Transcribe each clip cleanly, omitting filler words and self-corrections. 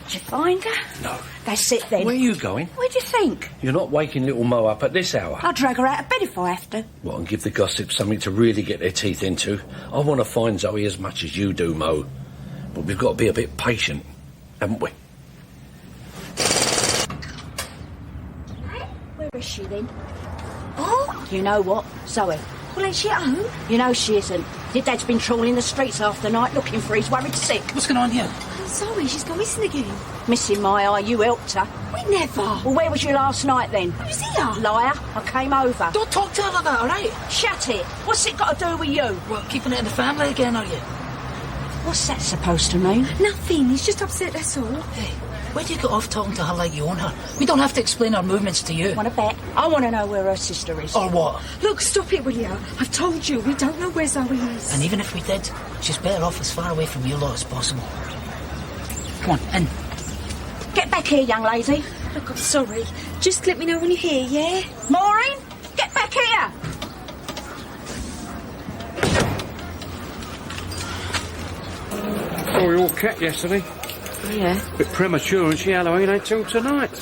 Did you find her? No. That's it then. Where are you going? Where do you think? You're not waking little Mo up at this hour. I'll drag her out of bed if I have to. What, and give the gossip something to really get their teeth into? I want to find Zoe as much as you do, Mo. But we've got to be a bit patient, haven't we? Where is she then? Oh, you know what, Zoe? Well, ain't she at home? You know she isn't. Your dad's been trawling the streets half the night looking for his worried sick. What's going on here? Zoe, she's gone missing again. Missing my eye, you helped her. We never. Well, where was you last night then? I was here. Liar, I came over. Don't talk to her like that, all right? Shut it. What's it got to do with you? What, keeping it in the family again, are you? What's that supposed to mean? Nothing, he's just upset, that's all. Hey, where do you get off talking to her like you own her? We don't have to explain our movements to you. Want to bet? I want to know where her sister is. Or what? Look, stop it, will you? I've told you, we don't know where Zoe is. And even if we did, she's better off as far away from you lot as possible. Come on, in. Get back here, young lady. Look, I'm sorry. Just let me know when you're here, yeah? Maureen, get back here. Saw your cat yesterday. Oh, yeah. Bit premature, and she Halloween ain't till tonight.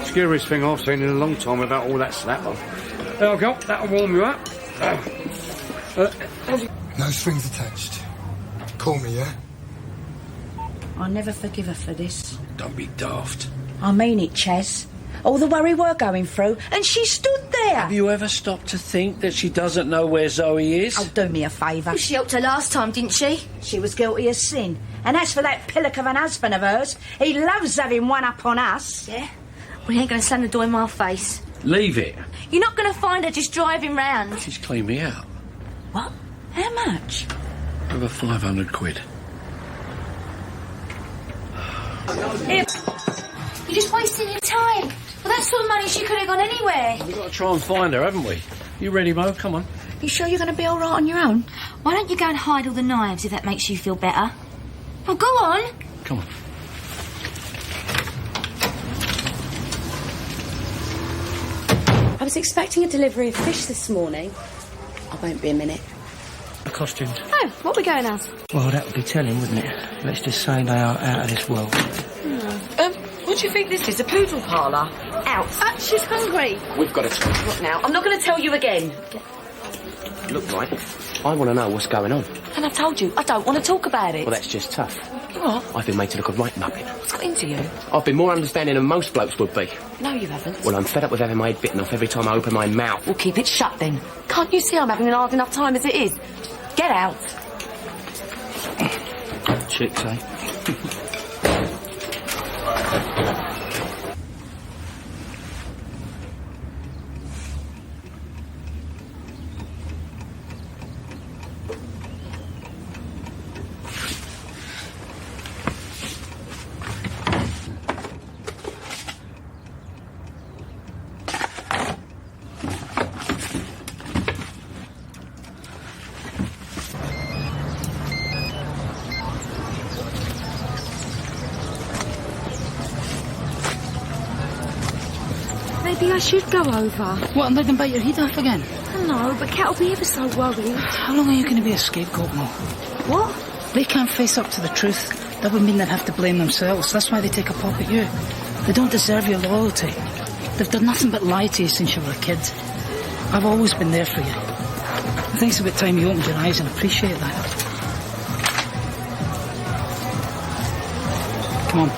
Scariest thing I've seen in a long time about all that Slater. There we go, that'll warm you up. No strings attached. Call me, yeah? I'll never forgive her for this. Don't be daft. I mean it, Chaz. All the worry we're going through, and she stood there. Have you ever stopped to think that she doesn't know where Zoe is? Oh, do me a favour. Well, she helped her last time, didn't she? She was guilty of sin. And as for that pillock of an husband of hers, he loves having one up on us. Yeah? Well, he ain't going to slam the door in my face. Leave it. You're not going to find her just driving round. She's cleaned me out. What? How much? Over 500 quid. You're just wasting your time. Well, that sort of money, she could have gone anywhere. We've got to try and find her, haven't we? You ready, Mo? Come on. You sure you're going to be all right on your own? Why don't you go and hide all the knives if that makes you feel better? Well, go on. Come on. I was expecting a delivery of fish this morning. I won't be a minute. The costumes. Oh, what are we going as? Well, that would be telling, wouldn't it? Let's just say they are out of this world. What do you think this is? A poodle parlour? Out. She's hungry. We've got to talk. What now? I'm not going to tell you again. Look, right, I want to know what's going on. And I've told you, I don't want to talk about it. Well, that's just tough. What? I've been made to look a right muppet. What's got into you? I've been more understanding than most blokes would be. No, you haven't. Well, I'm fed up with having my head bitten off every time I open my mouth. Well, keep it shut then. Can't you see I'm having an hard enough time as it is? Get out. Chicks, eh? Maybe I should go over. What, and let them bite your head off again? I know, but Cat will be ever so worried. How long are you going to be a scapegoat, Mo? What? They can't face up to the truth. That would mean they'd have to blame themselves. That's why they take a pop at you. They don't deserve your loyalty. They've done nothing but lie to you since you were a kid. I've always been there for you. I think it's about time you opened your eyes and appreciate that. Come on.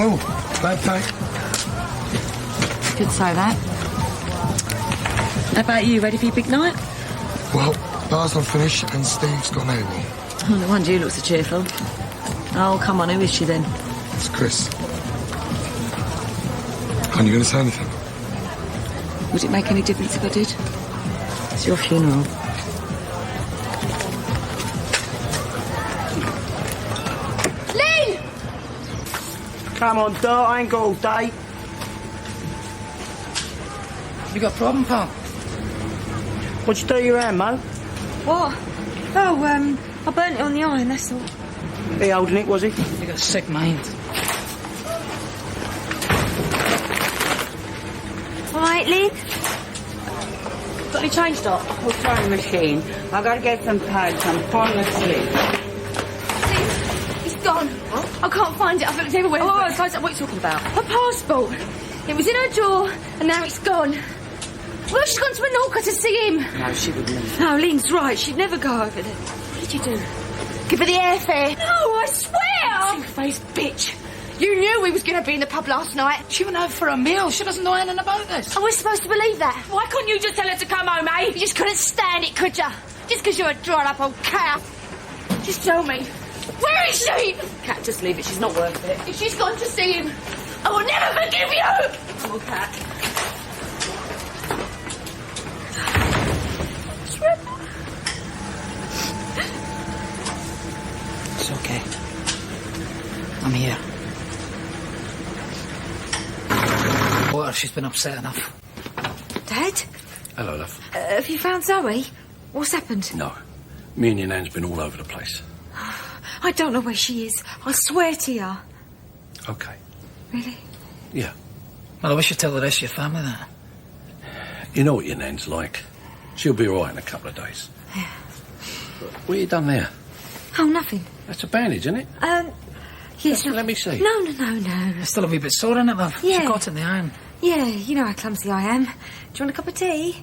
Oh, bad day. Could say that. How about you? Ready for your big night? Well, bar's not finished and Steve's gone AWOL. Oh, no wonder you look so cheerful. Oh, come on, who is she then? It's Chris. Aren't you going to say anything? Would it make any difference if I did? It's your funeral. Come on, Dirt, I ain't got all day. You got a problem, pal? What'd you do to your hand, Mo? What? Oh, I burnt it on the iron, that's all. He holding it, was he? You got a sick mind. All right, Lynn? Got any change, Doc? I'll try the machine. I've got to get some pads. I'm falling asleep. It's gone. What? I can't find it. I've looked everywhere. Oh, guys, what are you talking about? Her passport. It was in her drawer, and now it's gone. Well, she's gone to Menorca to see him. No, she wouldn't. No, Lynn's right. She'd never go over there. What did you do? Give her the airfare. No, I swear! Two-faced bitch. You knew we was going to be in the pub last night. She went out for a meal. She doesn't know anything about this. Are we supposed to believe that? Why couldn't you just tell her to come home, eh? You just couldn't stand it, could ya? Just because you're a dried-up old cow. Just tell me. Where is she? Cat, just leave it. She's not worth it. If she's gone to see him, I will never forgive you! Come on, Cat. It's okay. I'm here. What if she's been upset enough? Dad? Hello, love. Have you found Zoe? What's happened? No. Me and your nan's been all over the place. I don't know where she is. I swear to you. Okay. Really? Yeah. Well, I wish you'd tell the rest of your family that. You know what your nan's like. She'll be all right in a couple of days. Yeah. What have you done there? Oh, nothing. That's a bandage, isn't it? Yes. Let me see. No. It's still a wee bit sore in it, love. Yeah. She got in the iron. Yeah, you know how clumsy I am. Do you want a cup of tea?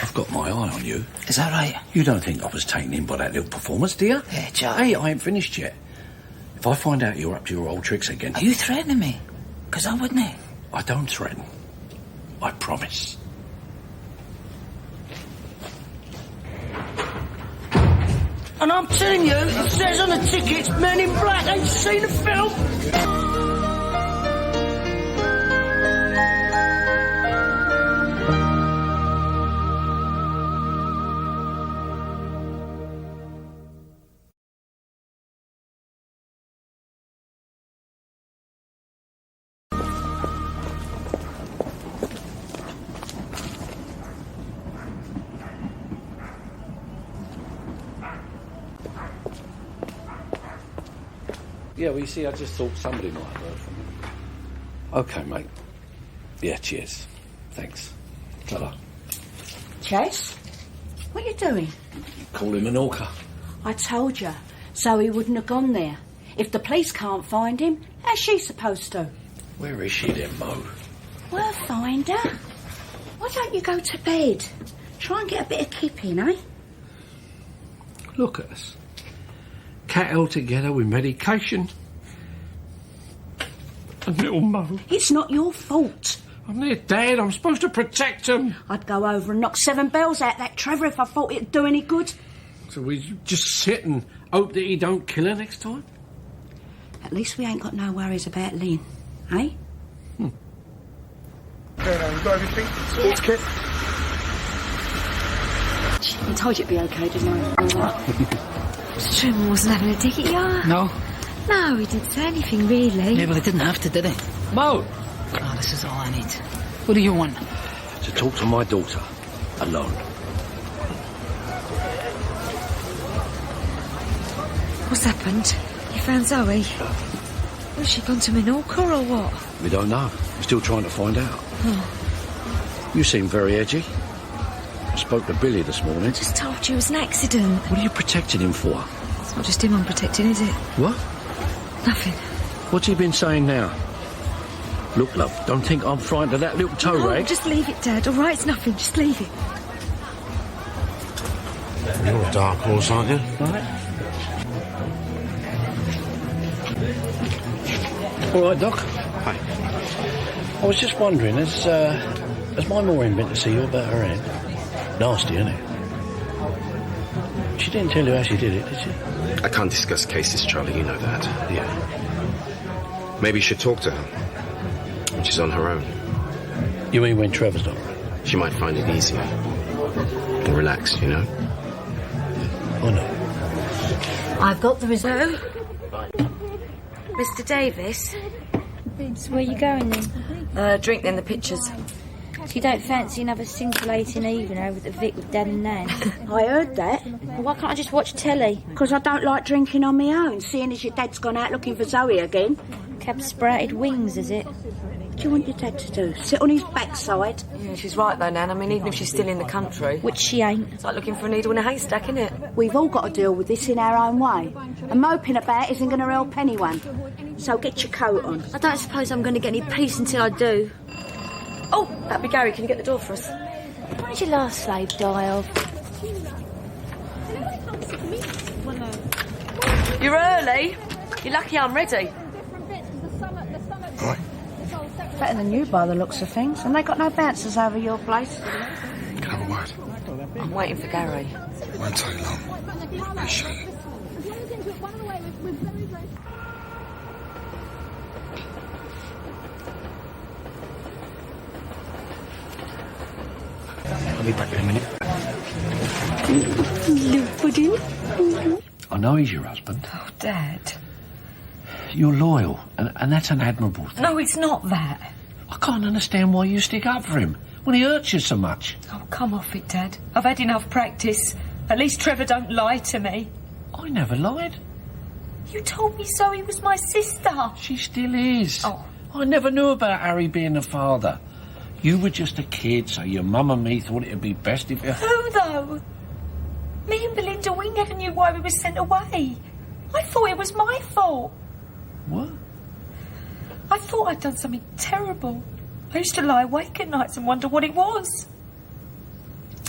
I've got my eye on you. Is that right? You don't think I was taken in by that little performance, do you? Yeah, Jack. Hey, I ain't finished yet. If I find out you're up to your old tricks again... Are you threatening me? Because I wouldn't. I don't threaten. I promise. And I'm telling you, it says on the tickets, Men in Black. Ain't you seen the film? Yeah, well, you see, I just thought somebody might have heard from him. OK, mate. Yeah, cheers. Thanks. Ta-ra. Chase? What are you doing? Call him Menorca. I told you, Zoe wouldn't have gone there. If the police can't find him, how's she supposed to? Where is she then, Mo? We'll find her. Why don't you go to bed? Try and get a bit of kip in, eh? Look at us. Cat held together with medication. And little Mo. It's not your fault. I'm their dad. I'm supposed to protect them. I'd go over and knock 7 bells out that Trevor if I thought it'd do any good. So we just sit and hope that he don't kill her next time? At least we ain't got no worries about Lynn, eh? You got everything? Sports kit? I told you it'd be OK, didn't I? Truman wasn't having a dig at you. No? No, he didn't say anything, really. Yeah, well, he didn't have to, did he? Mo! Oh, this is all I need. What do you want? To talk to my daughter. Alone. What's happened? You found Zoe? Was she gone to Menorca or what? We don't know. We're still trying to find out. You seem very edgy. I spoke to Billy this morning. I just told you it was an accident. What are you protecting him for? It's not just him I'm protecting, is it? What? Nothing. What's he been saying now? Look, love, don't think I'm frightened of that little toe No, rag. just leave it, Dad. All right, it's nothing. Just leave it. You're a dark horse, aren't you? All right, Doc. Hi. I was just wondering, has my Maureen been to see you about her head? Nasty, isn't it? She didn't tell you how she did it, did she? I can't discuss cases, Charlie, you know that. Yeah. Maybe you should talk to her when she's on her own. You mean when Trevor's not around? She might find it easier. And relax, you know? I know. I've got the result. Mr. Davis. So where you going then? Drink then the pictures. So you don't fancy another scintillating evening over at the Vic with Dad and Nan? I heard that. Well, why can't I just watch telly? Because I don't like drinking on my own, seeing as your dad's gone out looking for Zoe again. Cab sprouted wings, is it? What do you want your dad to do? Sit on his backside? Yeah, she's right though, Nan. I mean, even if she's still in the country. Which she ain't. It's like looking for a needle in a haystack, isn't it? We've all got to deal with this in our own way. And moping about isn't going to help anyone. So get your coat on. I don't suppose I'm going to get any peace until I do. Oh, that'd be Gary. Can you get the door for us? What did your last slave die of? You're early. You're lucky I'm ready. Right. Better than you by the looks of things. And they got no bouncers over your place. Can I have a word? I'm waiting for Gary. Won't take long. Appreciate it. I'll be back in a minute. I know he's your husband. Oh, Dad. You're loyal, and that's an admirable thing. No, it's not that. I can't understand why you stick up for him when he hurts you so much. Oh, come off it, Dad. I've had enough practice. At least Trevor don't lie to me. I never lied. You told me Zoe was my sister. She still is. Oh. I never knew about Harry being a father. You were just a kid, so your mum and me thought it'd be best if you... Who, though? Me and Belinda, we never knew why we were sent away. I thought it was my fault. What? I thought I'd done something terrible. I used to lie awake at nights and wonder what it was.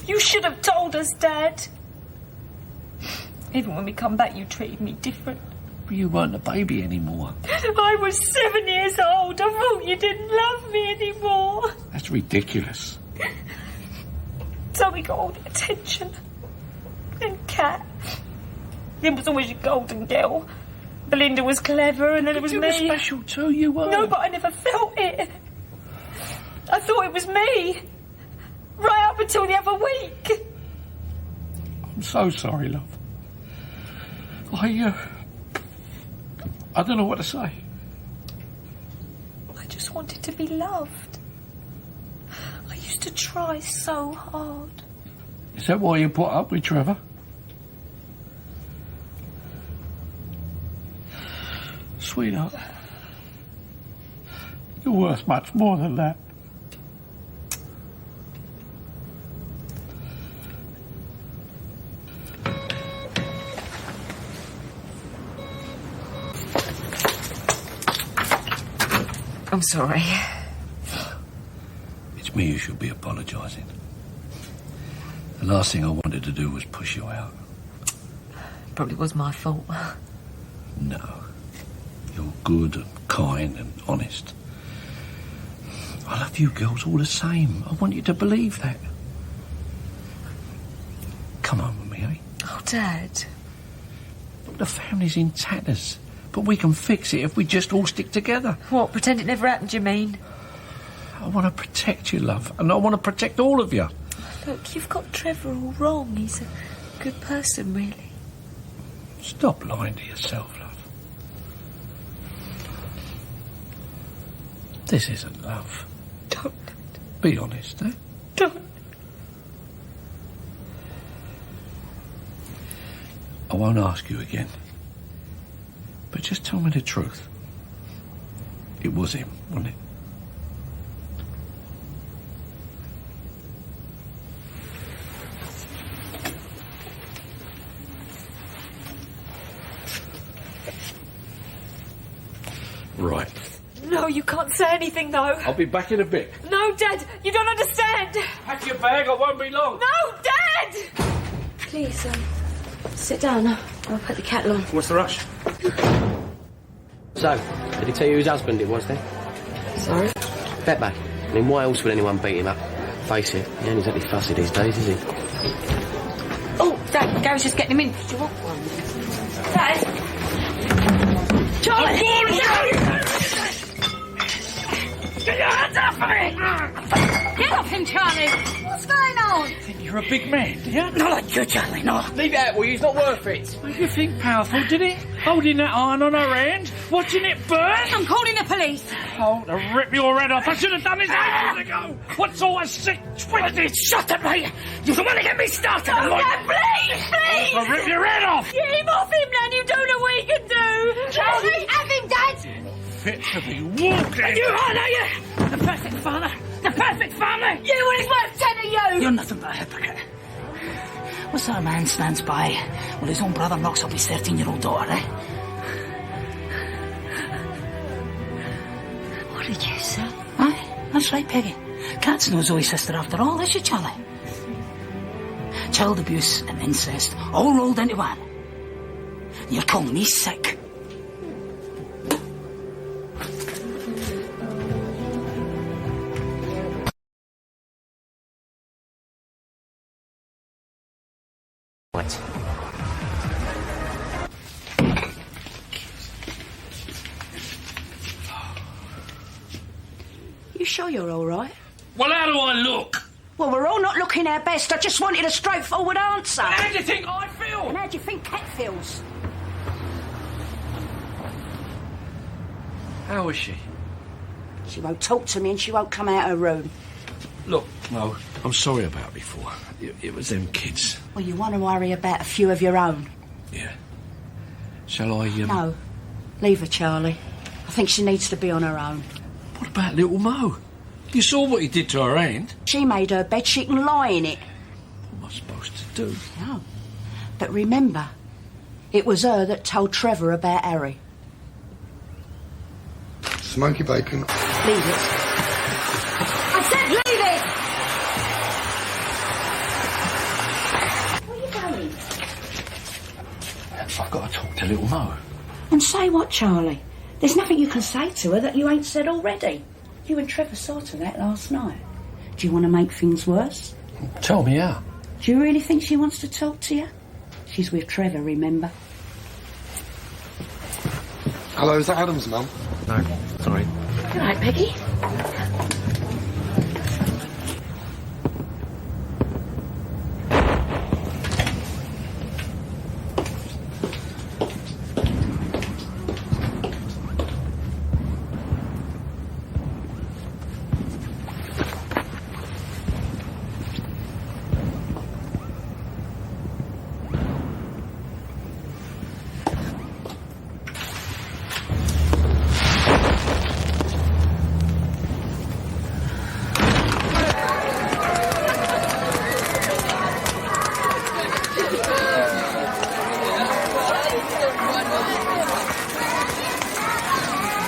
You should have told us, Dad. Even when we come back, you treated me different. But you weren't a baby anymore. I was 7 years old. I thought you didn't love me anymore. That's ridiculous. So we got all the attention. And Kat. It was always your golden girl. Belinda was clever, and then it was you me. You were special too, you were. No, but I never felt it. I thought it was me. Right up until the other week. I'm so sorry, love. I don't know what to say. I just wanted to be loved. I used to try so hard. Is that why you put up with Trevor? Sweetheart, you're worth much more than that. I'm sorry. It's me who should be apologising. The last thing I wanted to do was push you out. Probably was my fault. No. You're good and kind and honest. I love you girls all the same. I want you to believe that. Come on with me, eh? Oh, Dad. The family's in tatters. But we can fix it if we just all stick together. What, pretend it never happened, you mean? I want to protect you, love, and I want to protect all of you. Look, you've got Trevor all wrong. He's a good person, really. Stop lying to yourself, love. This isn't love. Don't. Be honest, eh? Don't. I won't ask you again. But just tell me the truth. It was him, wasn't it? Right. No, you can't say anything, though. I'll be back in a bit. No, Dad, you don't understand. Pack your bag, I won't be long. No, Dad! Please, sit down. I'll put the kettle on. What's the rush? So, did he tell you whose husband it was then? Sorry? Bet back. I mean, why else would anyone beat him up? Face it, he ain't exactly fussy these days, is he? Oh, Dad, Gary's just getting him in. Do you want one? Dad! Charlie! Get your hands off me! Get off him, Charlie! What's going on? Think you're a big man, do you? Not like you, Charlie, no. Leave it out, will you? It's not worth it. You think powerful, did it? Holding that iron on her hand, watching it burn? I'm calling the police. Oh, to rip your head off. I should have done this ages ago. What's all that sick twitty? Shut up, mate! You don't want to get me started! Oh, Dad, please! I'll rip your head off! Get him off him, Nan! You don't know what he can do! Charlie, have him, Dad! Fit to be walking! You are you? The perfect father! The perfect family! You and his wife, 10 of you! You're nothing but a hypocrite. What sort of man stands by while his own brother knocks up his 13-year-old daughter, eh? What did you say? Aye, that's right, Peggy. Cat's no Zoe's sister after all, is she, Charlie? Child abuse and incest all rolled into one. You're calling me sick. What? You sure you're all right? Well, how do I look? Well, we're all not looking our best. I just wanted a straightforward answer. How do you think I feel? And how do you think Cat feels? How is she? She won't talk to me and she won't come out of her room. Look, no, I'm sorry about before. It was them kids. Well, you want to worry about a few of your own. Yeah. Shall I, No. Leave her, Charlie. I think she needs to be on her own. What about little Mo? You saw what he did to her hand. She made her bed, she can lie in it. What am I supposed to do? No. But remember, it was her that told Trevor about Harry. Smoky bacon. Leave it. I said leave it! Where are you going? I've got to talk to little Mo. And say what, Charlie? There's nothing you can say to her that you ain't said already. You and Trevor saw to that last night. Do you want to make things worse? Tell me how. Do you really think she wants to talk to you? She's with Trevor, remember? Hello, is that Adam's mum? No, sorry. Good night, Peggy.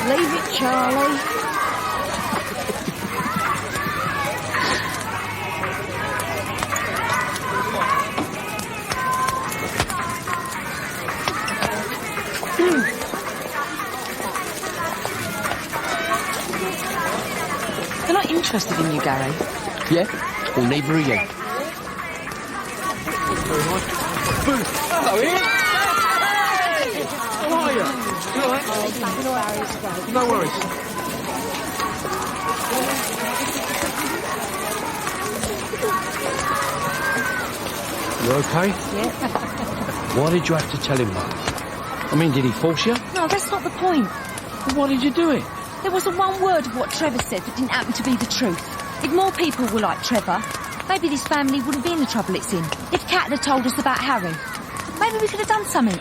Leave it, Charlie. They're not interested in you, Gary. Yeah? Well, neither are you. Hello, Ian. How are you? You all right? No worries. You okay? Yeah. Why did you have to tell him that? I mean, did he force you? No, that's not the point. Well, why did you do it? There wasn't one word of what Trevor said that didn't happen to be the truth. If more people were like Trevor, maybe this family wouldn't be in the trouble it's in. If Kat had told us about Harry, maybe we could have done something.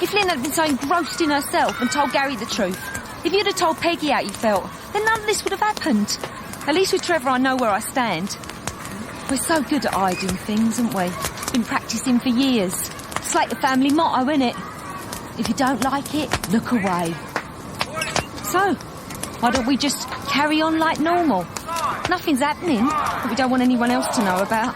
If Lynn had been so engrossed in herself and told Gary the truth, if you'd have told Peggy how you felt, then none of this would have happened. At least with Trevor I know where I stand. We're so good at hiding things, aren't we? Been practising for years. It's like the family motto, innit? If you don't like it, look away. So, why don't we just carry on like normal? Nothing's happening that we don't want anyone else to know about.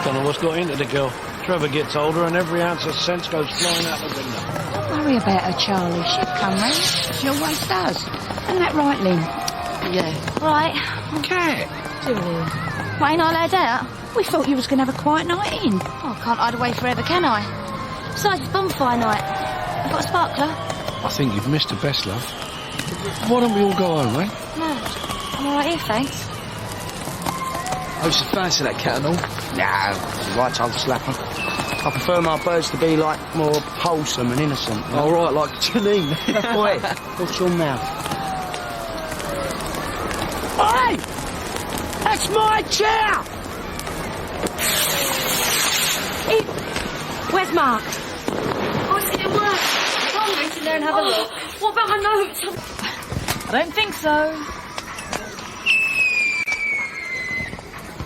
Don't know what's got into the girl. Trevor gets older and every ounce of sense goes flying out the window. Don't worry about her, Charlie. She'll come round. She always does. Isn't that right, Lynn? Yeah. Right. Cat! What, ain't I allowed out? We thought you was going to have a quiet night in. Oh, I can't hide away forever, can I? Besides, it's bonfire night. I've got a sparkler. I think you've missed the best, love. Why don't we all go home, eh? No, I'm all right here, thanks. I used to fancy that cat and all. Nah, it's the right old slapper. I prefer my birds to be, like, more wholesome and innocent. You know? All right, like Janine. Boy, what's your mouth? Hey! That's my chair! Where's Mark? Oh, it's getting worse. Come on, sit there and have a look. What about my notes? I don't think so.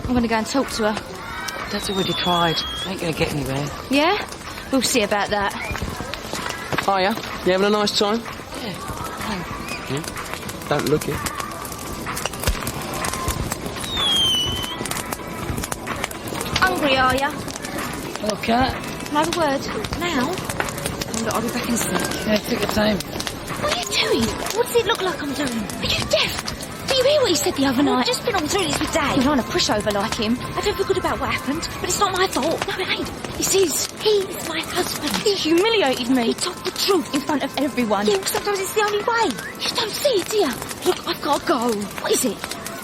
I'm going to go and talk to her. Dad's already tried. Ain't going to get anywhere. Yeah? We'll see about that. Hiya. You having a nice time? Yeah. Yeah? Don't look it. Hungry, are ya? Okay. Can I have a word? Now? Oh, look, I'll be back in a sec. Yeah, take your time. What are you doing? What does it look like I'm doing? Are you deaf? Do you hear what he said the other night? I've just been on toilets with Dad. You're trying to push over like him. I don't feel good about what happened, but it's not my fault. No, it ain't. It's his. He's my husband. He humiliated me. He told the truth in front of everyone. Yeah, well, sometimes it's the only way. You don't see it, do you? Look, I've got to go. What is it?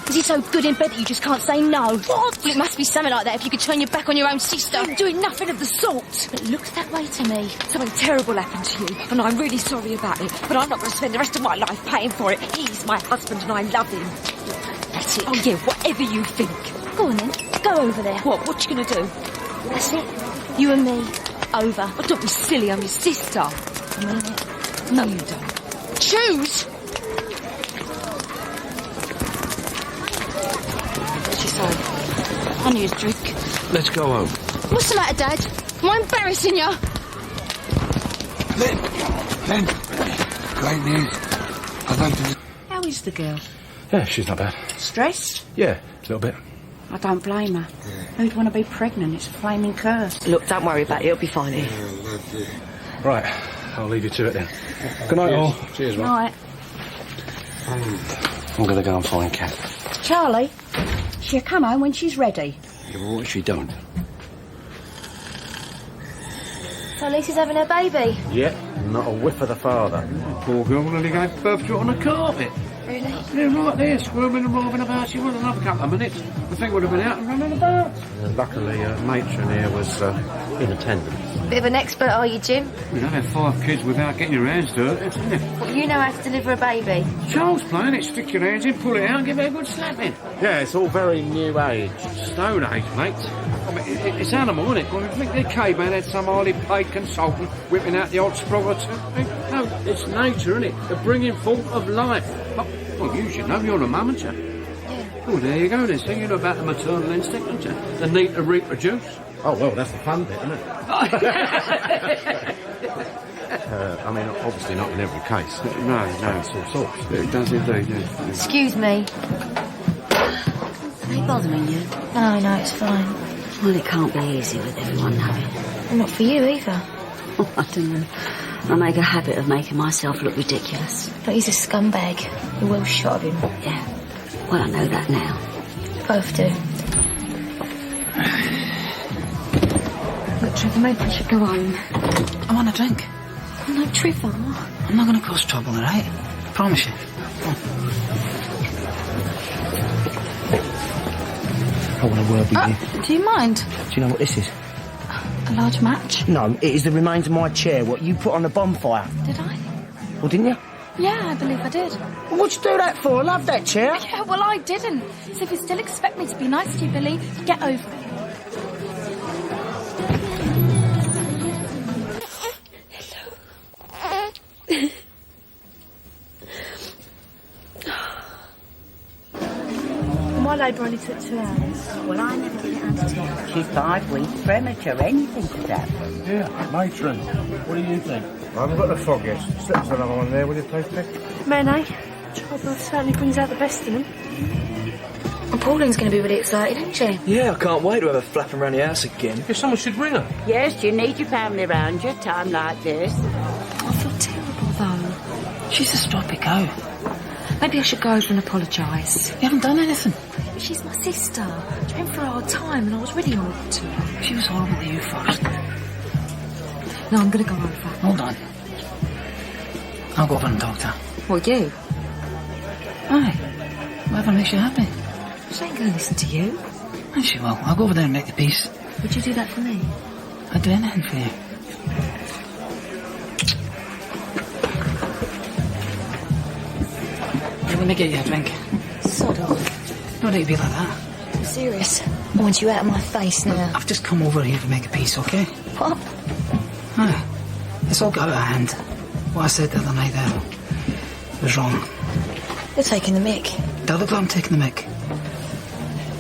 Is he so good in bed that you just can't say no? What? Well, it must be something like that if you could turn your back on your own sister. I'm doing nothing of the sort. It looks that way to me. Something terrible happened to you, and I'm really sorry about it, but I'm not going to spend the rest of my life paying for it. He's my husband, and I love him. That's it. Oh, yeah, whatever you think. Go on then. Go over there. What you going to do? That's it. You and me. Over. Oh, don't be silly, I'm your sister. I mean it. No, you don't. Choose! What's she say? I need a drink. Let's go home. What's the matter, Dad? Am I embarrassing you? Len, great news. I don't think... How is the girl? Yeah, she's not bad. Stressed? Yeah, a little bit. I don't blame her. Who'd want to be pregnant? It's a flaming curse. Look, don't worry about it. It'll be fine here. Right, I'll leave you to it then. Good night, all. Cheers, man. Right. I'm going to go and find Kat. Charlie, she'll come home when she's ready. Yeah, well, what if she don't? So Lisa's having her baby. Yeah, not a whiff of the father. Poor girl nearly gave birth to it on the carpet. Really? Yeah, right there, squirming and robbing about. She wasn't another couple of minutes. The thing would have been out and running about. Luckily, matron here was in attendance. Bit of an expert, are you, Jim? You don't have 5 kids without getting your hands dirty, isn't it? Well, you know how to deliver a baby. Child's playing it. Stick your hands in, pull it out, and give it a good slapping. Yeah, it's all very new age. Stone age, mate. I mean, it's animal, isn't it? Well, you think the caveman had some highly paid consultant whipping out the odd sprog or two? No, it's nature, isn't it? The bringing forth of life. Well, you should know. You're a mum, aren't you? Yeah. Oh, there you go then. So you know about the maternal instinct, don't you? The need to reproduce. Oh, well, that's the fun bit, isn't it? I mean, obviously not in every case. No. It's all sorts. It does indeed, yeah. Excuse me. Are they bothering you? No, it's fine. Well, it can't be easy with everyone knowing. Well, not for you either. Oh, I don't know. I make a habit of making myself look ridiculous. But he's a scumbag. You well shot of him. Yeah. Well, I know that now. Both do. Look, Trevor, maybe we should go home. I want a drink. No, Trevor. I'm not going to cause trouble, all right? I promise you. I want a word with you. Do you mind? Do you know what this is? A large match? No, it is the remains of my chair, what you put on the bonfire. Did I? Well, didn't you? Yeah, I believe I did. Well, what'd you do that for? I love that chair. Yeah, well, I didn't. So if you still expect me to be nice to you, Billy, get over it. My labour only took 2 hours. Well, I never get it under 10. She's 5 weeks premature. Anything could happen. Yeah, matron. What do you think? I haven't got the foggiest. Slips another one there, will you please, Peg? Men, eh? Childbirth certainly brings out the best in them. And Pauline's going to be really excited, isn't she? Yeah, I can't wait to have her flapping around the house again. Yeah, someone should ring her. Yes, you need your family around you at a time like this. I feel terrible, though. She's a stroppy cow. Maybe I should go over and apologise. You haven't done anything. But she's my sister. She's been for a hard time and I was really horrible to her. She was horrible to you first. No, I'm going to go over. Hold on. I'll go over and talk to her. What, you? Aye. Whatever makes you happy. She ain't going to listen to you. And she will. I'll go over there and make the peace. Would you do that for me? I'd do anything for you. Let me get you a drink. Sod off. Don't need to be like that. I'm serious. I want you out of my face now. I've just come over here to make a peace, okay? What? Aye. It's all got out of hand. What I said the other night there was wrong. You're taking the mick. Don't look like I'm taking the mick.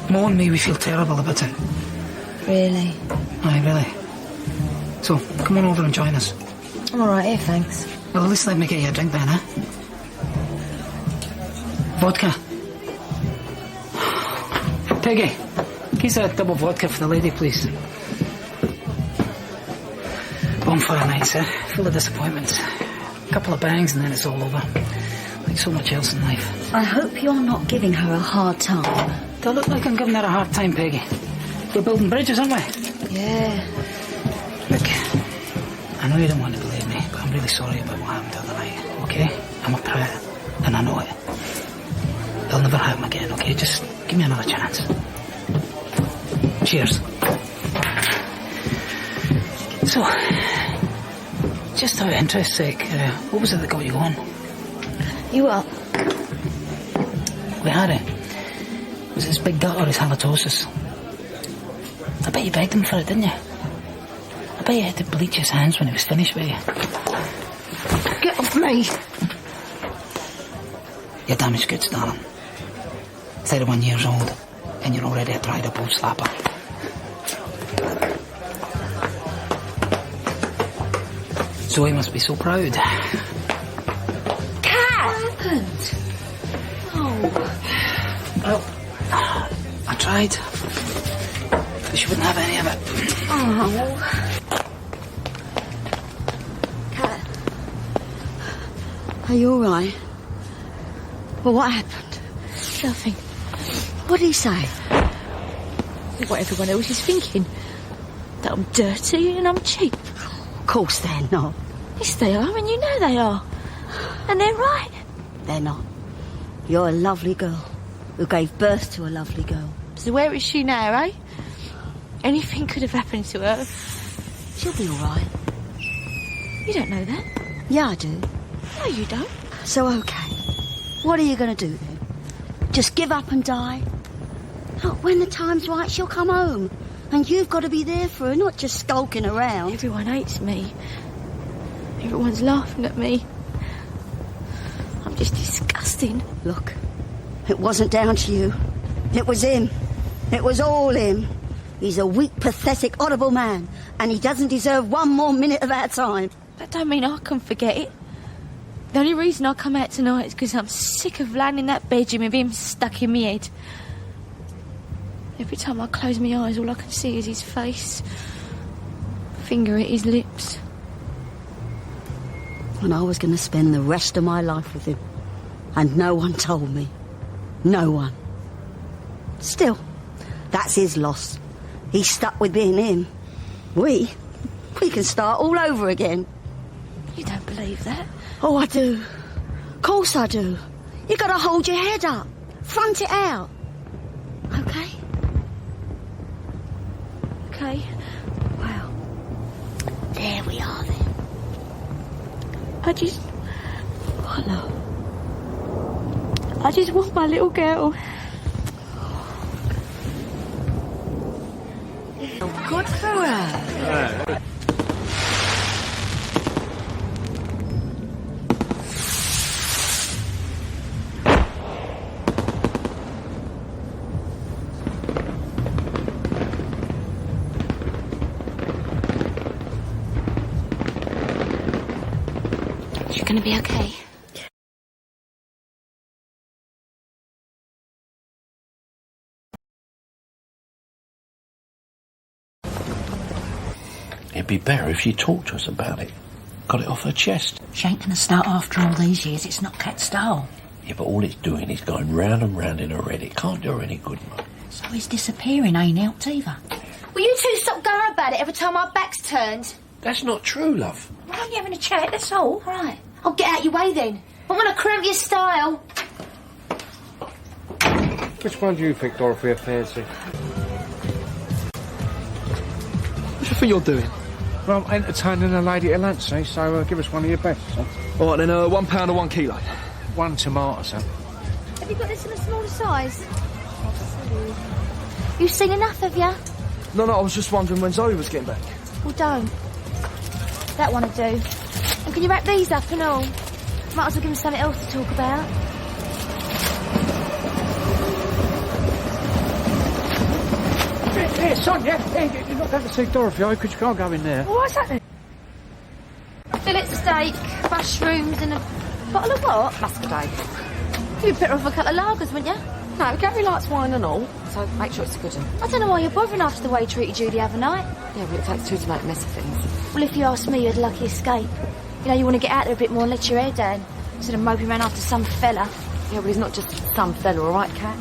Mo and me, we feel terrible about it. Really? Aye, really. So, come on over and join us. I'm alright here, thanks. Well, at least let me get you a drink then, eh? Vodka. Peggy, here's a double vodka for the lady, please. Bonfire nights, eh? Full of disappointments. A couple of bangs and then it's all over. Like so much else in life. I hope you're not giving her a hard time. Do I look like I'm giving her a hard time, Peggy? We're building bridges, aren't we? Yeah. Look, I know you don't want to believe me, but I'm really sorry about what happened the other night, okay? I'm a prior, and I know it. It'll never happen again, okay? Just give me another chance. Cheers. So, just out of interest's sake, what was it that got you going? You up? With Harry. It was his big gut or his halitosis. I bet you begged him for it, didn't you? I bet you had to bleach his hands when he was finished with you. Get off me! You're damaged goods, darling. 31 years old, and you're already a dried-up old slapper. Zoe must be so proud. Cat! What happened? Oh. Well, I tried. But she wouldn't have any of it. Oh. Cat. Are you all right? Well, what happened? Nothing. What did he say? What everyone else is thinking. That I'm dirty and I'm cheap. Of course they're not. Yes, they are, and you know they are. And they're right. They're not. You're a lovely girl who gave birth to a lovely girl. So where is she now, eh? Anything could have happened to her. She'll be all right. You don't know that. Yeah, I do. No, you don't. So, okay. What are you going to do then? Just give up and die? Look, when the time's right, she'll come home. And you've got to be there for her, not just skulking around. Everyone hates me. Everyone's laughing at me. I'm just disgusting. Look, it wasn't down to you. It was him. It was all him. He's a weak, pathetic, horrible man, and he doesn't deserve one more minute of our time. That don't mean I can forget it. The only reason I come out tonight is because I'm sick of lying in that bedroom with him stuck in my head. Every time I close my eyes, all I can see is his face. Finger at his lips. And I was going to spend the rest of my life with him. And no one told me. No one. Still, that's his loss. He's stuck with being him. We can start all over again. You don't believe that? Oh, I do. Of course I do. You got to hold your head up. Front it out. Okay? Okay. Well, there we are then. I just want my little girl. Good for her. You're gonna be okay. It'd be better if she talked to us about it. Got it off her chest. She ain't going to start after all these years. It's not Cat's style. Yeah, but all it's doing is going round and round in her head. It can't do her any good, Mum. So his disappearing ain't helped either. Will you two stop going on about it every time our back's turned? That's not true, love. We're only having a chat, that's all. Right. I'll get out your way then. I want to cramp your style. Which one do you think, Dorothy, a fancy? What do you think you're doing? Well, I'm entertaining a lady at lunch, see, so give us one of your best, son. All right, then, 1 pound or 1 kilo. 1 tomato, son. Have you got this in a smaller size? You've seen enough, have you? No, I was just wondering when Zoe was getting back. Well, don't. That one will do. And can you wrap these up and all? Might as well give him something else to talk about. Here, son, yeah. Here, you're not going to see Dorothy, are you? Because you can't go in there. Well, what's that then? Fillet steak, mushrooms and a bottle of what? Muscadine. You'd be better off a couple of lagers, wouldn't you? No, Gary likes wine and all, so make sure it's a good one. I don't know why you're bothering after the way he treated you the other night. Yeah, well, it takes two to make a mess of things. Well, if you ask me, you had a lucky escape. You know, you want to get out there a bit more and let your hair down, instead of moping around after some fella. Yeah, but he's not just some fella, all right, Cat?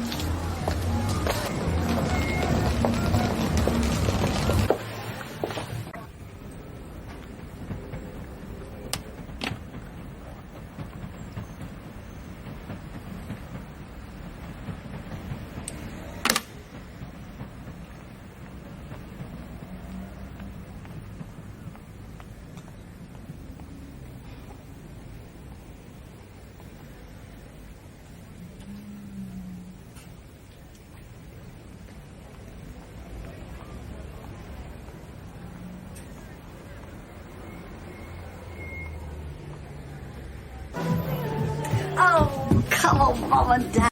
Oh, come on, Mum and Dad.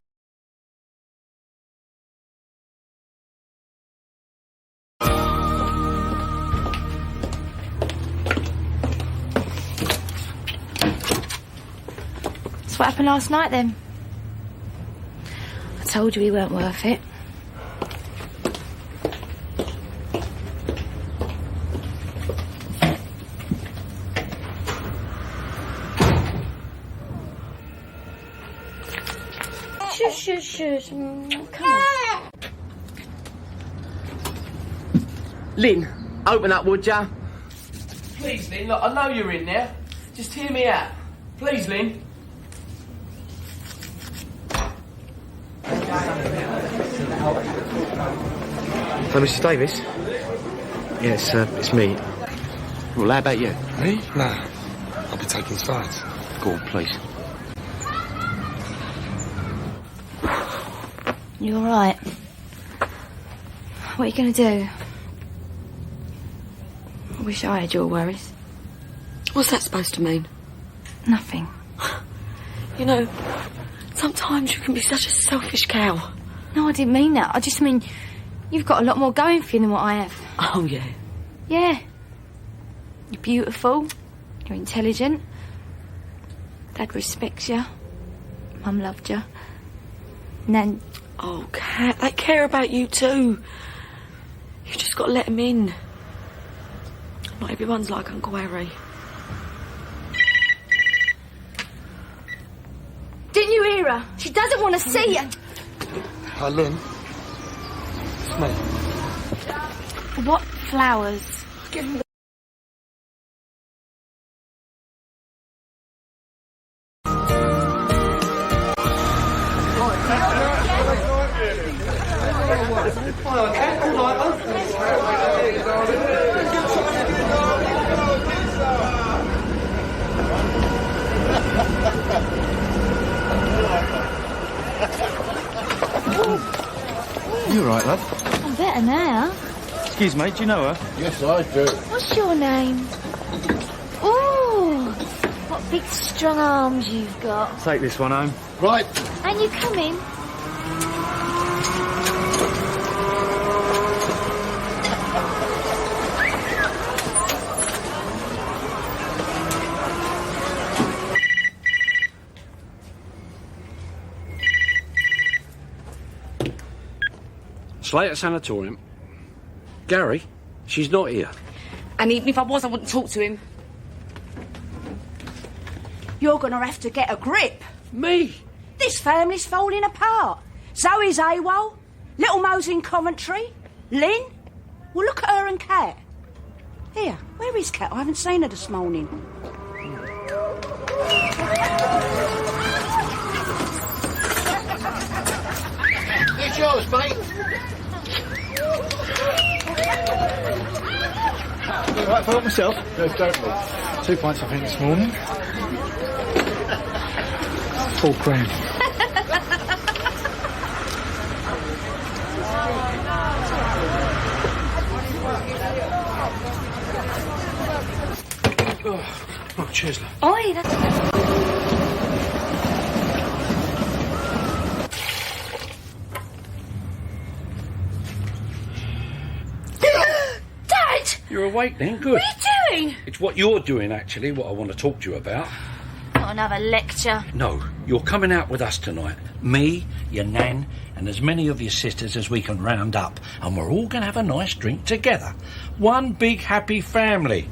That's what happened last night, then. I told you he weren't worth it. Shush. Come on. Lynn, open up, would ya? Please, Lynn, look, I know you're in there. Just hear me out. Please, Lynn. Hello, Mrs. Davis? Yes, it's me. Well, how about you? Me? Nah. I'll be taking sides. Go on, please. You all right? What are you going to do? I wish I had your worries. What's that supposed to mean? Nothing. You know, sometimes you can be such a selfish cow. No, I didn't mean that. I just mean you've got a lot more going for you than what I have. Oh, yeah. Yeah. You're beautiful. You're intelligent. Dad respects you. Mum loved you. Nan... Oh, Cat, they care about you too. You've just got to let them in. Not everyone's like Uncle Harry. Didn't you hear her? She doesn't want to see you. Hi, Lynn. It's me. What flowers? Give them You all right, love? I'm better now. Excuse me, do you know her? Yes, I do. What's your name? Ooh, what big strong arms you've got. Take this one home. Right. And you coming? Slater Sanatorium. Gary, she's not here. And even if I was, I wouldn't talk to him. You're going to have to get a grip. Me? This family's falling apart. Zoe's AWOL, little Mo's in Coventry, Lynn. Well, look at her and Kat. Here, where is Kat? I haven't seen her this morning. It's yours, mate. Right, for myself. No, don't. 2 pints, I think, this morning. Full cream. Oh, cheers, love. Oi, that's... You're awake then, good. What are you doing? It's what you're doing, actually, what I want to talk to you about. Not another lecture. No, you're coming out with us tonight. Me, your nan, and as many of your sisters as we can round up. And we're all going to have a nice drink together. One big happy family.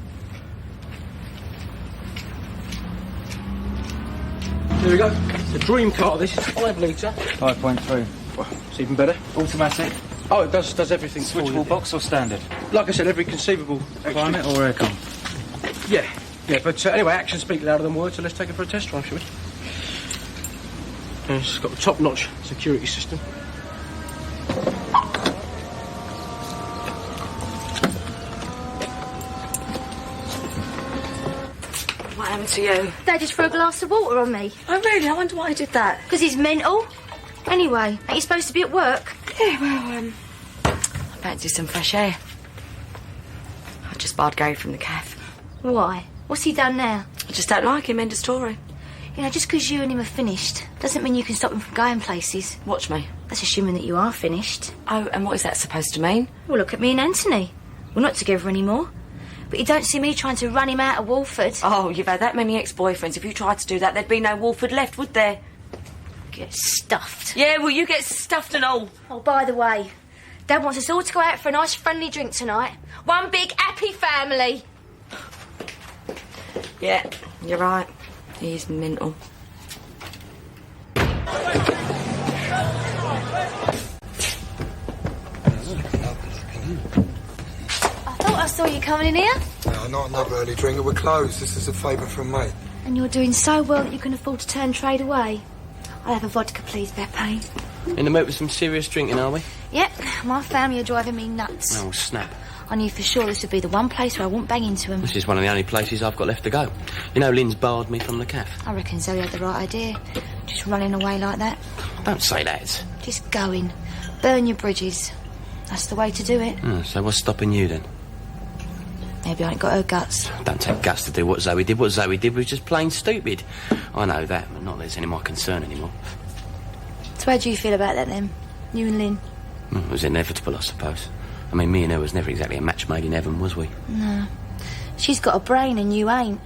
Here we go. The dream car, this is 5 litre. 5.3. Well, it's even better. Automatic. Oh, it does everything. Switchable box or standard? Like I said, every conceivable Climate or aircon? Yeah, but anyway, actions speak louder than words, so let's take it for a test drive, shall we? It's got a top-notch security system. What happened to you? Dad just threw a glass of water on me. Oh, really? I wonder why he did that. Because he's mental. Anyway, ain't you supposed to be at work? Yeah, well, I fancy some fresh air. I just barred Gary from the cafe. Why? What's he done now? I just don't like him, end of story. You know, just because you and him are finished doesn't mean you can stop him from going places. Watch me. That's assuming that you are finished. Oh, and what is that supposed to mean? Well, look at me and Anthony. We're not together anymore. But you don't see me trying to run him out of Walford. Oh, you've had that many ex-boyfriends. If you tried to do that, there'd be no Walford left, would there? Get stuffed. Yeah, well, you get stuffed and all. Oh, by the way, Dad wants us all to go out for a nice friendly drink tonight. One big happy family. Yeah, you're right. He is mental. I thought I saw you coming in here. No, not another early drinker. We're closed. This is a favour from me. And you're doing so well that you can afford to turn trade away. I'll have a vodka, please, Beppe. In the mood with some serious drinking, are we? Yep, my family are driving me nuts. Oh, snap. I knew for sure this would be the one place where I won't bang into them. This is one of the only places I've got left to go. You know, Lynn's barred me from the cafe. I reckon Zoe had the right idea. Just running away like that. Don't say that. Just going. Burn your bridges. That's the way to do it. So what's stopping you, then? Maybe I ain't got her guts. Don't take guts to do what Zoe did. What Zoe did was just plain stupid. I know that, but not that it's any of my concern anymore. So how do you feel about that, then? You and Lynn? It was inevitable, I suppose. I mean, me and her was never exactly a match made in heaven, was we? No. She's got a brain and you ain't.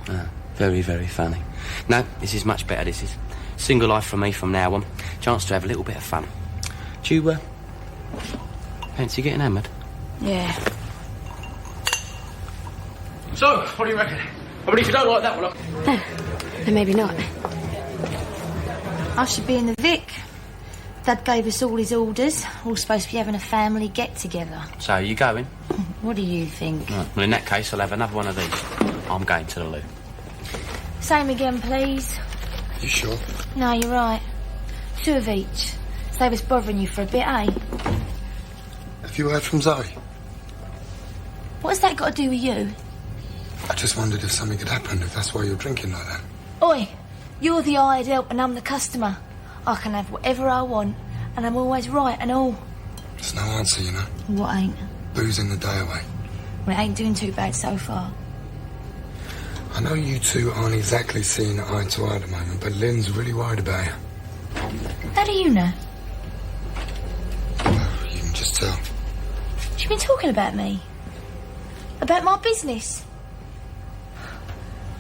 Very, very funny. No, this is much better, this is. Single life for me from now on. Chance to have a little bit of fun. Do you, fancy getting hammered? Yeah. So, what do you reckon? I mean, if you don't like that one, Then maybe not. I should be in the Vic. Dad gave us all his orders. All supposed to be having a family get-together. So, you going? What do you think? Right. Well, in that case, I'll have another one of these. I'm going to the loo. Same again, please. You sure? No, you're right. 2 of each. Save us bothering you for a bit, eh? Have you heard from Zoe? What's that got to do with you? I just wondered if something had happened, if that's why you're drinking like that. Oi, you're the hired help and I'm the customer. I can have whatever I want, and I'm always right and all. There's no answer, you know. What ain't? Boozing the day away. Well, it ain't doing too bad so far. I know you two aren't exactly seeing eye to eye at the moment, but Lynn's really worried about you. How do you know? Well, you can just tell. She's been talking about me. About my business.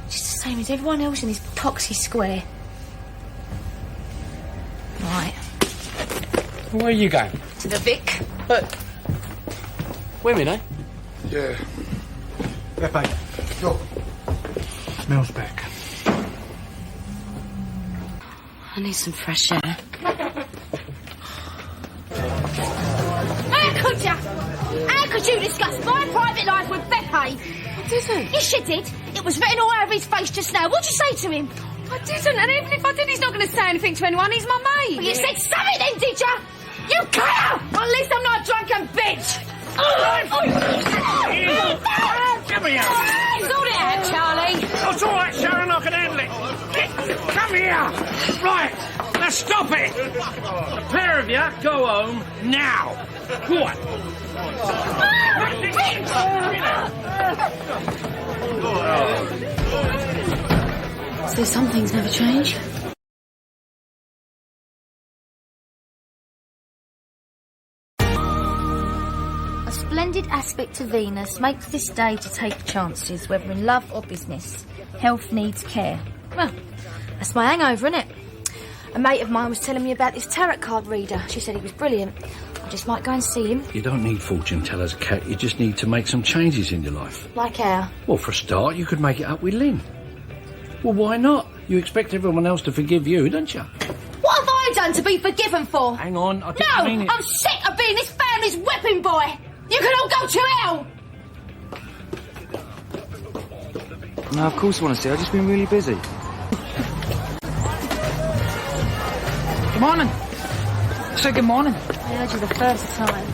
Just the same as everyone else in this poxy square. Right. Where are you going? To the Vic. But... women, eh? Yeah. Pepe. Yo. Mel's back. I need some fresh air. How could you? How could you discuss my private life with Beppe? I didn't. Yes, you did. It was written all over his face just now. What'd you say to him? I didn't, and even if I did, he's not going to say anything to anyone. He's my mate. Well, you said something then, did you? You can't! Well, at least I'm not a drunken bitch. Come here! Sort it out, Charlie. Oh, it's all right, Sharon, I can handle it. Come here! Right, now stop it! The pair of you go home now. Go on. So some things never change. A splendid aspect to Venus makes this day to take chances, whether in love or business. Health needs care. Well, that's my hangover, innit? A mate of mine was telling me about this tarot card reader. She said he was brilliant. I just might go and see him. You don't need fortune tellers, Kat. You just need to make some changes in your life. Like how? Well, for a start, you could make it up with Lynn. Well, why not? You expect everyone else to forgive you, don't you? What have I done to be forgiven for? Hang on, I didn't mean it. I'm sick of being this family's whipping boy. You can all go to hell. No, of course I want to see. I've just been really busy. Good morning. Say good morning. I heard you the first time.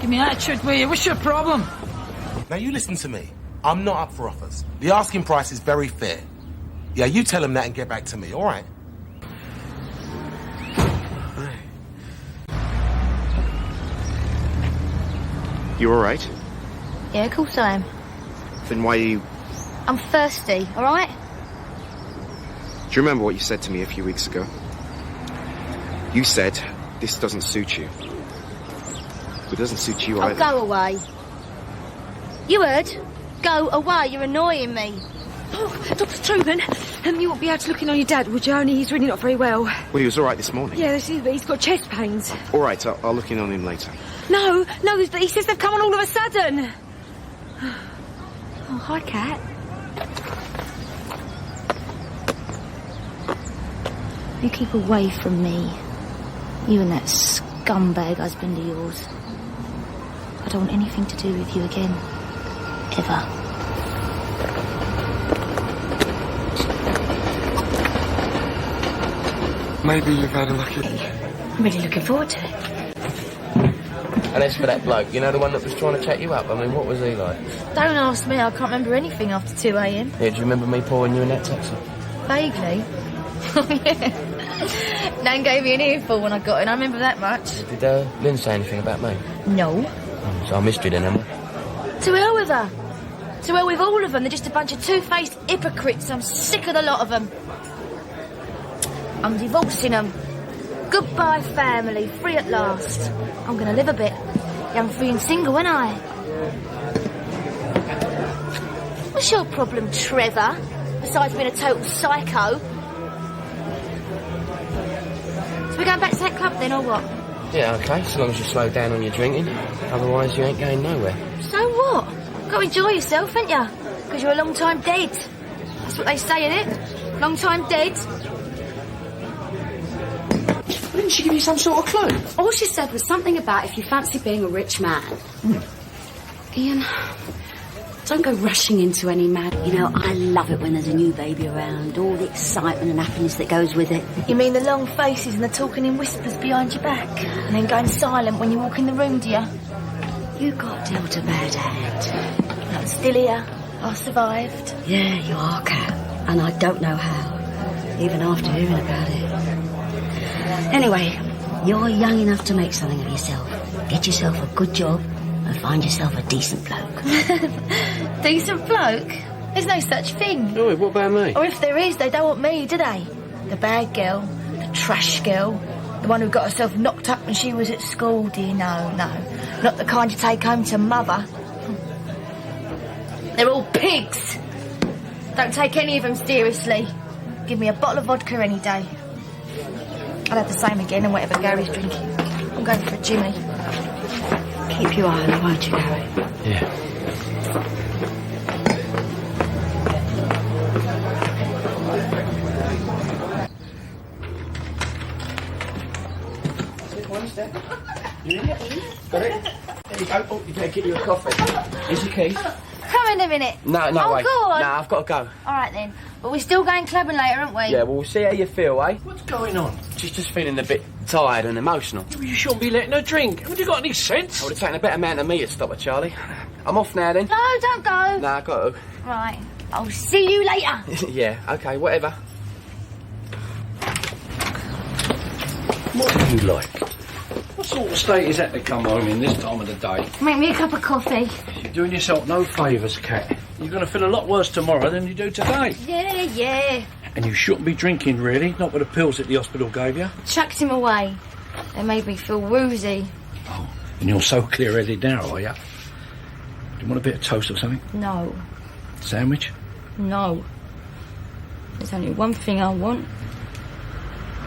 Give me attitude, will you? What's your problem? Now you listen to me. I'm not up for offers. The asking price is very fair. Yeah, you tell him that and get back to me, all right? You all right? Yeah, of course I am. Then why are you... I'm thirsty, all right? Do you remember what you said to me a few weeks ago? You said, this doesn't suit you. It doesn't suit you Oh, either. go away. You heard? Go away, you're annoying me. Oh, Dr. Truman, you won't be able to look in on your dad, would you? Only he's really not very well. Well, he was all right this morning. Yeah, he's got chest pains. All right, I'll look in on him later. No, he says they've come on all of a sudden. Oh, hi, Kat. You keep away from me. You and that scumbag husband of yours. I don't want anything to do with you again. Ever. Maybe you've had a lucky day. I'm really looking forward to it. And as for that bloke, you know, the one that was trying to chat you up, I mean, what was he like? Don't ask me, I can't remember anything after 2 a.m. Yeah, do you remember me pouring you in that taxi? Vaguely. Oh, yeah. Nan gave me an earful when I got in, I remember that much. Did Lynn say anything about me? No. Oh, so I missed you then, haven't I? To hell with her. To hell with all of them. They're just a bunch of two-faced hypocrites. I'm sick of the lot of them. I'm divorcing them. Goodbye, family. Free at last. I'm going to live a bit. Young, free and single, ain't I? What's your problem, Trevor? Besides being a total psycho. So we're going back to that club then, or what? Yeah, okay, so long as you slow down on your drinking. Otherwise, you ain't going nowhere. So what? Got to enjoy yourself, ain't ya? Because you're a long time dead. That's what they say, innit? Long time dead. Didn't she give you some sort of clue? All she said was something about if you fancy being a rich man. Ian, don't go rushing into any mad... You know, I love it when there's a new baby around, all the excitement and happiness that goes with it. You mean the long faces and the talking in whispers behind your back? And then going silent when you walk in the room, do you? You got dealt a bad hand. I'm still here. I survived. Yeah, you are, Kat. And I don't know how, even after hearing about it. Anyway, you're young enough to make something of yourself. Get yourself a good job and find yourself a decent bloke. Decent bloke? There's no such thing. Oh, what about me? Or if there is, they don't want me, do they? The bad girl, the trash girl, the one who got herself knocked up when she was at school, dear. No. Not the kind you take home to mother. They're all pigs. Don't take any of them seriously. Give me a bottle of vodka any day. I'll have the same again and whatever Gary's drinking. I'm going for a Jimmy. Keep your eye on her, won't you, Gary? Yeah. Got it? There you go. Oh, you better get you a coffee. Here's your keys. Come in a minute. No, oh, wait. Go on. No, I've got to go. All right, then. But we're still going clubbing later, aren't we? Yeah, well, we'll see how you feel, eh? What's going on? She's just feeling a bit tired and emotional. You shouldn't be letting her drink. Haven't you got any sense? I would have taken a better man than me to stop her, Charlie. I'm off now, then. No, don't go. No, I got to. Right. I'll see you later. Yeah, OK, whatever. What do you like? What sort of state is that to come home in this time of the day? Make me a cup of coffee. You're doing yourself no favours, Cat. You're going to feel a lot worse tomorrow than you do today. Yeah. And you shouldn't be drinking, really. Not with the pills that the hospital gave you. Chucked him away. They made me feel woozy. Oh, and you're so clear-headed now, are you? Do you want a bit of toast or something? No. Sandwich? No. There's only one thing I want.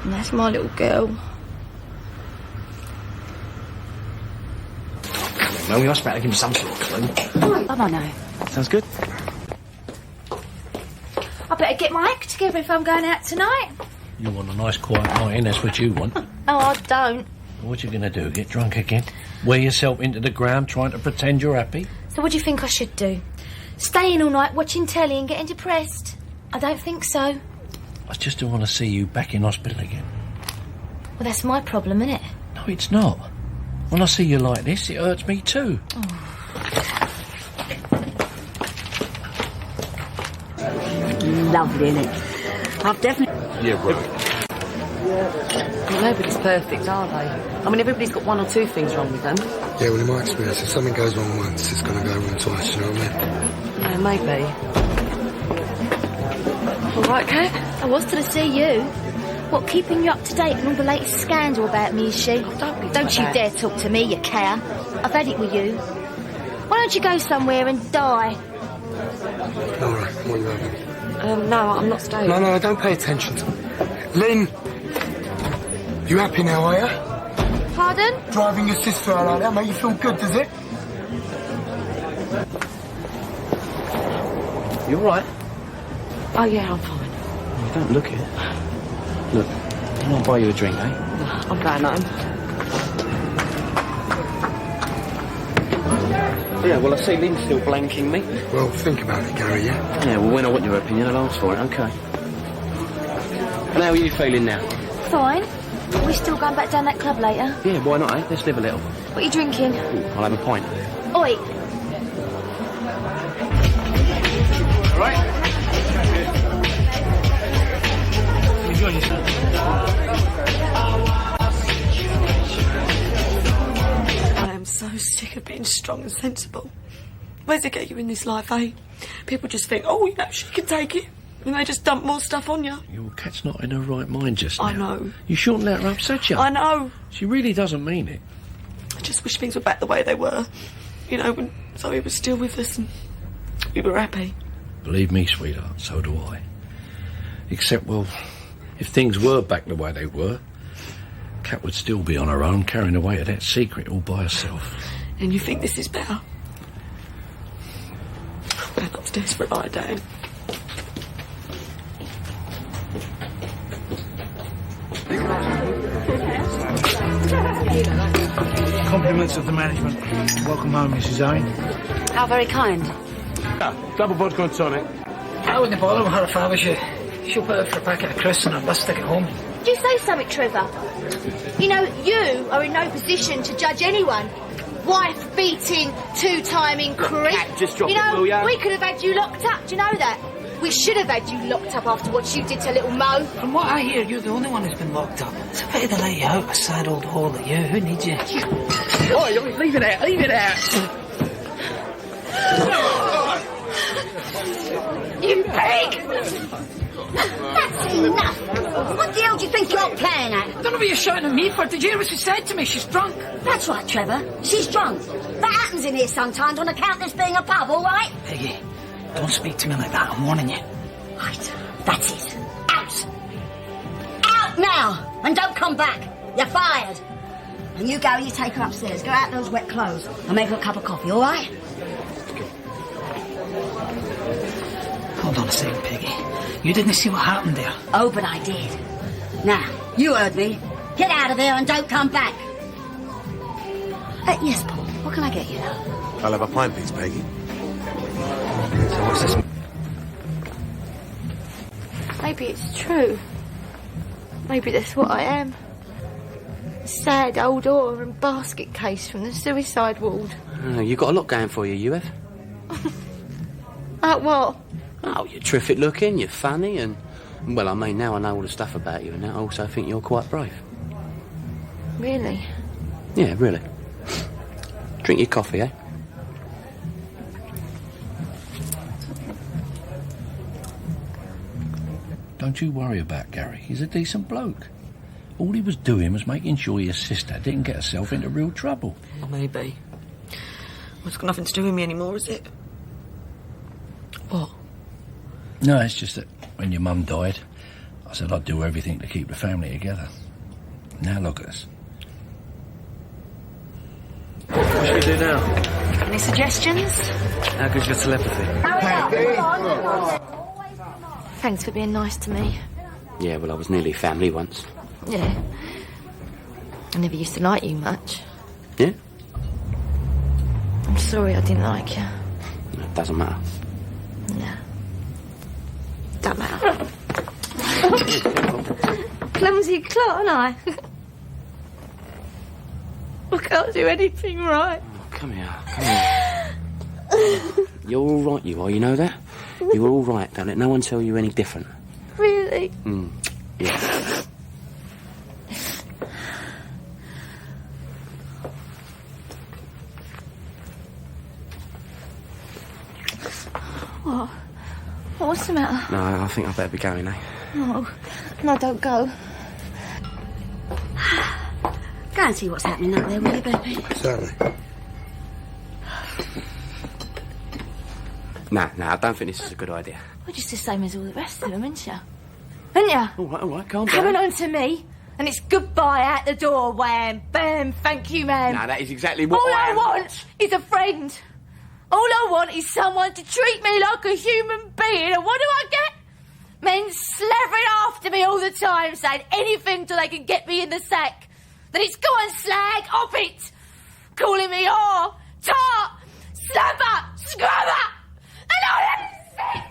And that's my little girl. Well, we must better give him some sort of clue. I don't know. Sounds good. I better get my act together if I'm going out tonight. You want a nice quiet night in, that's what you want. Oh, I don't. What you going to do, get drunk again? Wear yourself into the ground trying to pretend you're happy? So what do you think I should do? Stay in all night watching telly and getting depressed? I don't think so. I just don't want to see you back in hospital again. Well, that's my problem, isn't it? No, it's not. When I see you like this, it hurts me too. Lovely, innit? I've definitely... Yeah, right. Well, nobody's perfect, are they? I mean, everybody's got one or two things wrong with them. Yeah, well, in my experience, if something goes wrong once, it's going to go wrong twice, you know what I mean? Maybe. All right, Kat? I was to see you. What, keeping you up to date on all the latest scandal about me, is she? Don't you dare talk to me, you cow. I've had it with you. Why don't you go somewhere and die? All right, what are you having? No, I'm not staying. No, don't pay attention to me. Lynn! You happy now, are you? Pardon? Driving your sister out like that make you feel good, does it? You all right? Oh, yeah, I'm fine. You don't look it. Look, can I buy you a drink, eh? I'm going home. Yeah, well, I see Lynn's still blanking me. Well, think about it, Gary, yeah? Yeah, well, when I want your opinion, I'll ask for it, OK. And how are you feeling now? Fine. Are we still going back down that club later? Yeah, why not, eh? Let's live a little. What are you drinking? Ooh, I'll have a pint. Oi! Right. Enjoy yourself. I am so sick of being strong and sensible. Where's it get you in this life, eh? People just think, oh, you know, she can take it. And they just dump more stuff on you. Your cat's not in her right mind just now. I know. You shouldn't let her upset you. I know. She really doesn't mean it. I just wish things were back the way they were. You know, when Zoe was still with us and we were happy. Believe me, sweetheart, so do I. Except, well, if things were back the way they were, Cat would still be on her own, carrying away to that secret all by herself. And you think this is better? I'm upstairs for a lie down. Compliments of the management. Welcome home, Mrs. Owen. How very kind. Double vodka and tonic. I wouldn't bother with her if I was you. She'll put her for a packet of crisps and a bus ticket home. Did you say something, Trevor? You know, you are in no position to judge anyone. Wife-beating, two-timing creep. Just drop you it, know, will ya? we could have had you locked up, do you know that? We should have had you locked up after what you did to little Mo. From what I hear, you're the only one who's been locked up. It's a pity to let you out, a sad old hole at you. Who needs you? Oi, leave it out, leave it out. You pig! That's enough! What the hell do you think you're playing at? I don't know what you're shouting at me for. Did you hear what she said to me? She's drunk. That's right, Trevor. She's drunk. That happens in here sometimes on account of this being a pub, all right? Peggy, don't speak to me like that. I'm warning you. Right, that's it. Out! Out now! And don't come back. You're fired. And you go, you take her upstairs, go out those wet clothes and make her a cup of coffee, all right? Hold on a second, Peggy. You didn't see what happened there. Oh, but I did. Now, you heard me. Get out of there and don't come back. Yes, Paul. What can I get you? I'll have a pint, please, Peggy. So what's this? Maybe it's true. Maybe that's what I am. A sad old whore and basket case from the suicide ward. You've got a lot going for you, you have. Like what? Oh, you're terrific looking, you're funny, and... Well, I mean, now I know all the stuff about you, and now I also think you're quite brave. Really? Yeah, really. Drink your coffee, eh? Don't you worry about Gary. He's a decent bloke. All he was doing was making sure your sister didn't get herself into real trouble. Maybe. Well, it's got nothing to do with me anymore, is it? What? No, it's just that when your mum died, I said I'd do everything to keep the family together. Now look at us. What should we do now? Any suggestions? How good's your telepathy? Thanks for being nice to me. Yeah, well, I was nearly family once. Yeah. I never used to like you much. Yeah? I'm sorry I didn't like you. No, it doesn't matter. No. Don't matter. Clumsy clot, aren't I? I can't do anything right. Oh, come here. You're all right, you are, you know that? You're all right, don't let no one tell you any different. Really? Yeah. What? What's the matter? No, I think I better be going, eh? No, don't go. Go and see what's happening up there, will you, baby? Certainly. No, I don't think this is a good idea. Well, just the same as all the rest of them, isn't you? Isn't you? All right, calm down. Coming on to me, and it's goodbye out the door, wham, bam, thank you, ma'am. No, that is exactly what All I am. want is a friend. All I want is someone to treat me like a human being, and what do I get? Men slavering after me all the time, saying anything till they can get me in the sack. Then it's go on, slag, op it. Calling me whore, tart, slapper, scrubber. And I am sick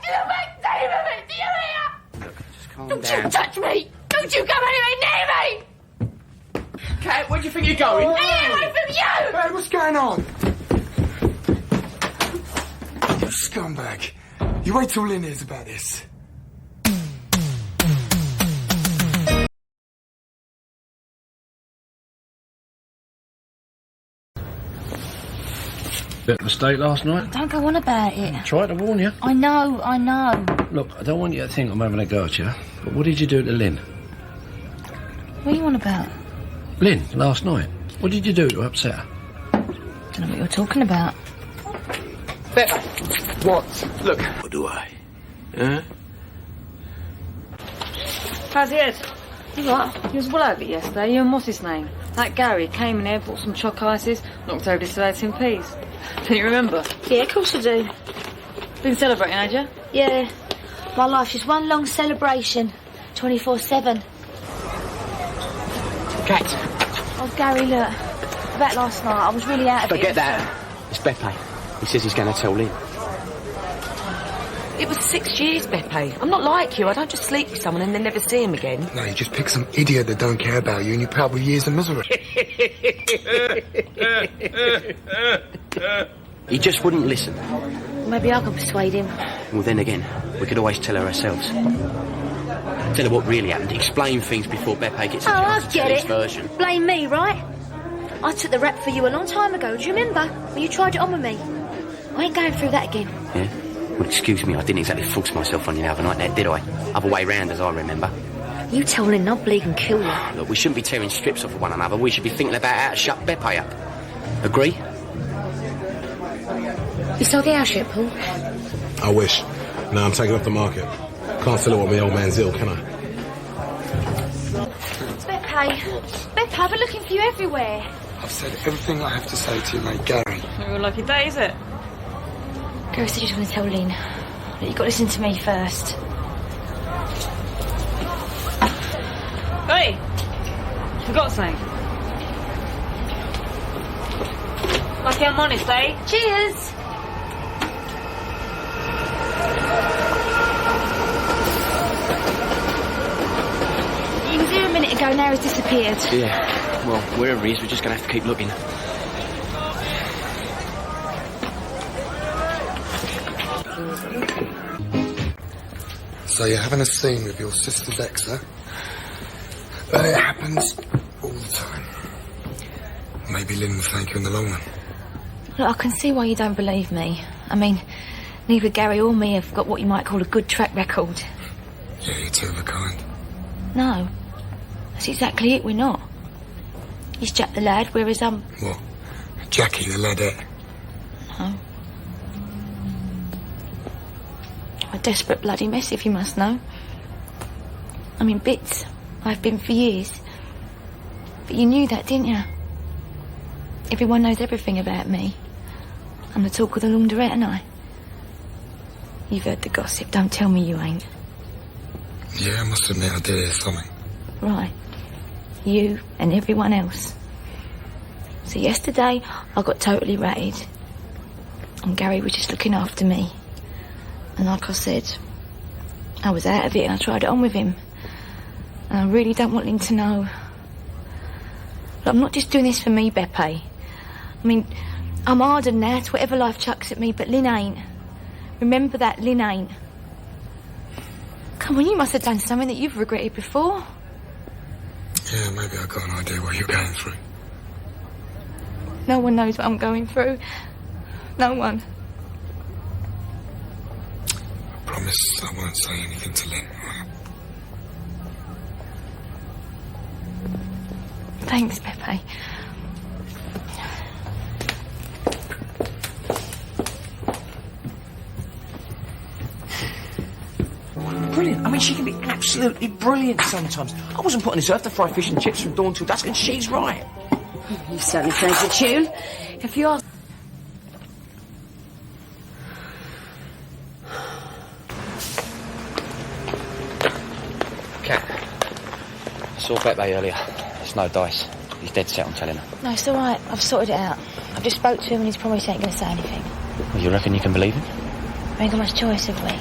to the back of it, do you hear? Just calm Don't down. you touch me! Don't you come anywhere near me! Kat, where do you think you're going? Stay away from you! Hey, what's going on? You scumbag. You wait till Lynn hears about this. Bit of a mistake last night. Don't go on about it. Tried to warn you. I know. Look, I don't want you to think I'm having a go at you, but what did you do to Lynn? What are you on about? Lynn, last night. What did you do to upset her? Don't know what you're talking about. What? Look. What do I? Huh? How's he head? You what? He was well over it yesterday. You and what's his name? That Gary came in here, bought some choc ices, knocked over the Slater in peas. Don't you remember? Yeah, of course I do. Been celebrating, had you? Yeah. My life's just one long celebration. 24/7. Kat. Oh, Gary, look. About last night, I was really out of it. Forget that. It's Beppe. He says he's going to tell Lynn. It was 6 years, Beppe. I'm not like you. I don't just sleep with someone and then never see him again. No, you just pick some idiot that don't care about you and you put up with years of misery. He just wouldn't listen. Maybe I could persuade him. Well, then again, we could always tell her ourselves. Tell her what really happened. Explain things before Beppe gets a chance to tell his version. Blame me, right? I took the rap for you a long time ago. Do you remember? When you tried it on with me. I ain't going through that again. Yeah? Well, excuse me, I didn't exactly force myself on you the other night, did I? Other way round, as I remember. You tell Lynn I'll bleed and kill you. Look, we shouldn't be tearing strips off of one another. We should be thinking about how to shut Beppe up. Agree? You sold the house yet, Paul? I wish. No, I'm taking off the market. Can't sell it while my old man's ill, can I? It's Beppe. Beppe, I've been looking for you everywhere. I've said everything I have to say to you, mate, Gary. You're a lucky day, is it? Gary said he was going to tell Lynn. But you got to listen to me first. Hey! Forgot something. Lucky I'm honest, eh? Cheers! He was here a minute ago, now he's disappeared. Yeah, well, wherever he is, we're just going to have to keep looking. So you're having a scene with your sister's ex, huh? But it happens all the time. Maybe Lynn will thank you in the long run. Look, I can see why you don't believe me. I mean, neither Gary or me have got what you might call a good track record. Yeah, you're two of a kind. No. That's exactly it, we're not. He's Jack the lad, whereas What? Jackie the ladette? No. A desperate bloody mess, if you must know. I'm in bits. I've been for years. But you knew that, didn't you? Everyone knows everything about me. I'm the talk of the laundrette, ain't I? You've heard the gossip, don't tell me you ain't. Yeah, I must admit I did hear something. Right. You and everyone else. So yesterday, I got totally ratted. And Gary was just looking after me. And like I said, I was out of it and I tried it on with him. And I really don't want him to know. Look, I'm not just doing this for me, Beppe. I mean, I'm hardened now to whatever life chucks at me, but Lynn ain't. Remember that, Lynn ain't. Come on, you must have done something that you've regretted before. Yeah, maybe I got an idea what you're going through. No one knows what I'm going through. No one. I promise I won't say anything to Lynn. Thanks, Beppe. Brilliant. I mean, she can be absolutely brilliant sometimes. I wasn't put on this earth to fry fish and chips from dawn till dusk, and she's right. You certainly changed the tune. If you are... Cat. I saw Beppe earlier. There's no dice. He's dead set on telling her. No, it's all right. I've sorted it out. I've just spoke to him and he's promised he ain't going to say anything. Well, you reckon you can believe him? We ain't got much choice, have we?